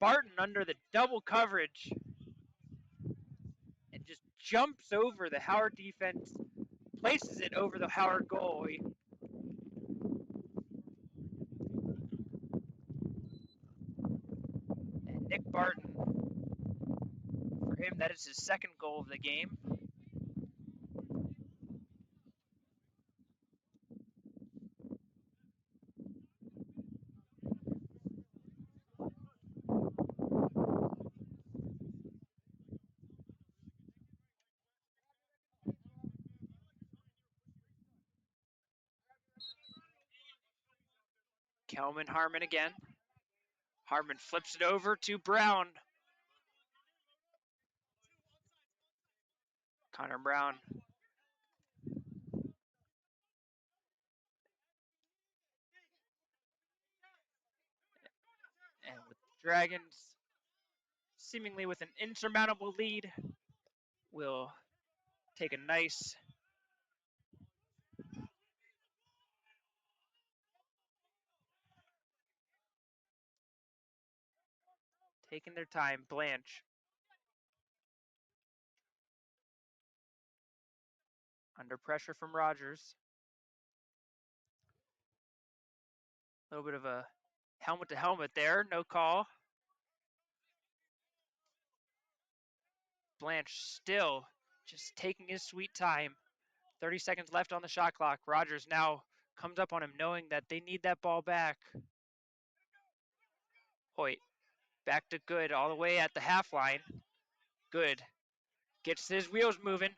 Barton under the double coverage and just jumps over the Howard defense, places it over the Howard goalie. And Nick Barton, for him, that is his second goal of the game. Kelman Harmon again. Harmon flips it over to Brown. Connor Brown. And with the Dragons seemingly with an insurmountable lead, will take a nice taking their time. Blanche under pressure from Rogers. A little bit of a helmet to helmet there, no call. Blanche still just taking his sweet time. 30 seconds left on the shot clock. Rogers now comes up on him knowing that they need that ball back. Hoyt back to Good all the way at the half line. Good gets his wheels moving.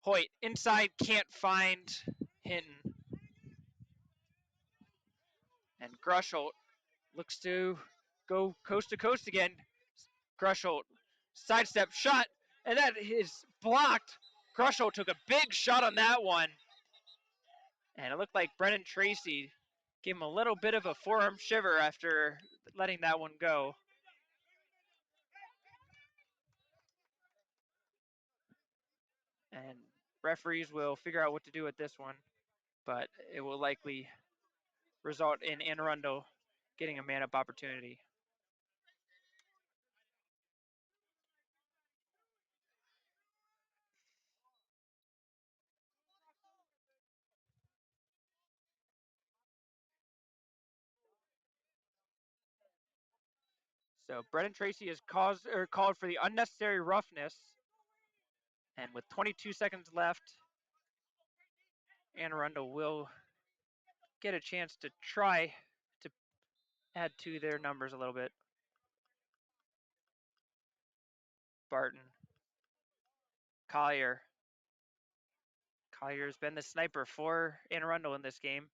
Hoyt inside, can't find Hinton. And Grusholt looks to go coast to coast again. Grusholt sidestep shot, and that is blocked. Grusholt took a big shot on that one. And it looked like Brennan Tracy gave him a little bit of a forearm shiver after letting that one go. and referees will figure out what to do with this one, but it will likely result in Arundel getting a man-up opportunity. So Brennan Tracy has called for the unnecessary roughness, and with 22 seconds left, Anne Arundel will get a chance to try to add to their numbers a little bit. Barton. Collier. Collier's been the sniper for Anne Arundel in this game.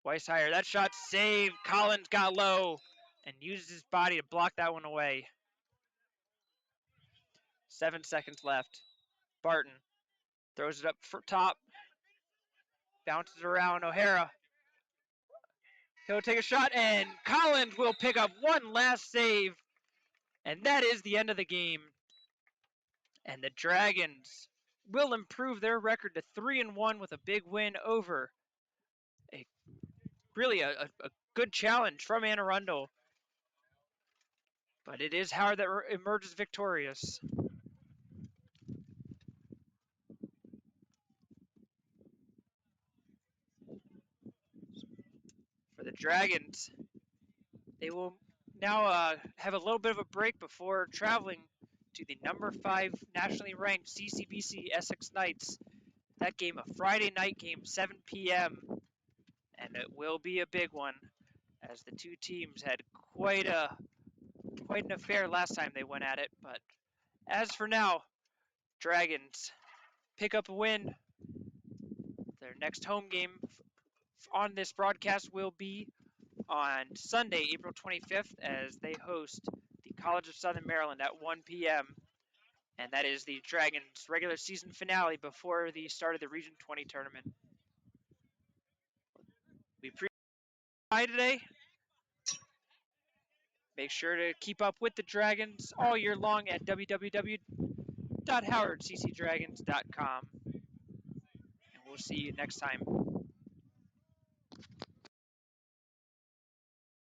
Weishire, that shot saved. Collins got low and used his body to block that one away. 7 seconds left. Barton throws it up for top. Bounces around O'Hara. He'll take a shot, and Collins will pick up one last save. And that is the end of the game. And the Dragons will improve their record to 3-1 with a big win over a good challenge from Anne Arundel. But it is Howard that emerges victorious. For the Dragons, they will now have a little bit of a break before traveling to the number 5 nationally ranked CCBC Essex Knights. That game, a Friday night game, 7 p.m. And it will be a big one, as the two teams had quite an affair last time they went at it. But as for now, Dragons pick up a win. Their next home game on this broadcast will be on Sunday, April 25th, as they host the College of Southern Maryland at 1 p.m. And that is the Dragons' regular season finale before the start of the Region 20 tournament. We appreciate today. Make sure to keep up with the Dragons all year long at www.howardccdragons.com. And we'll see you next time.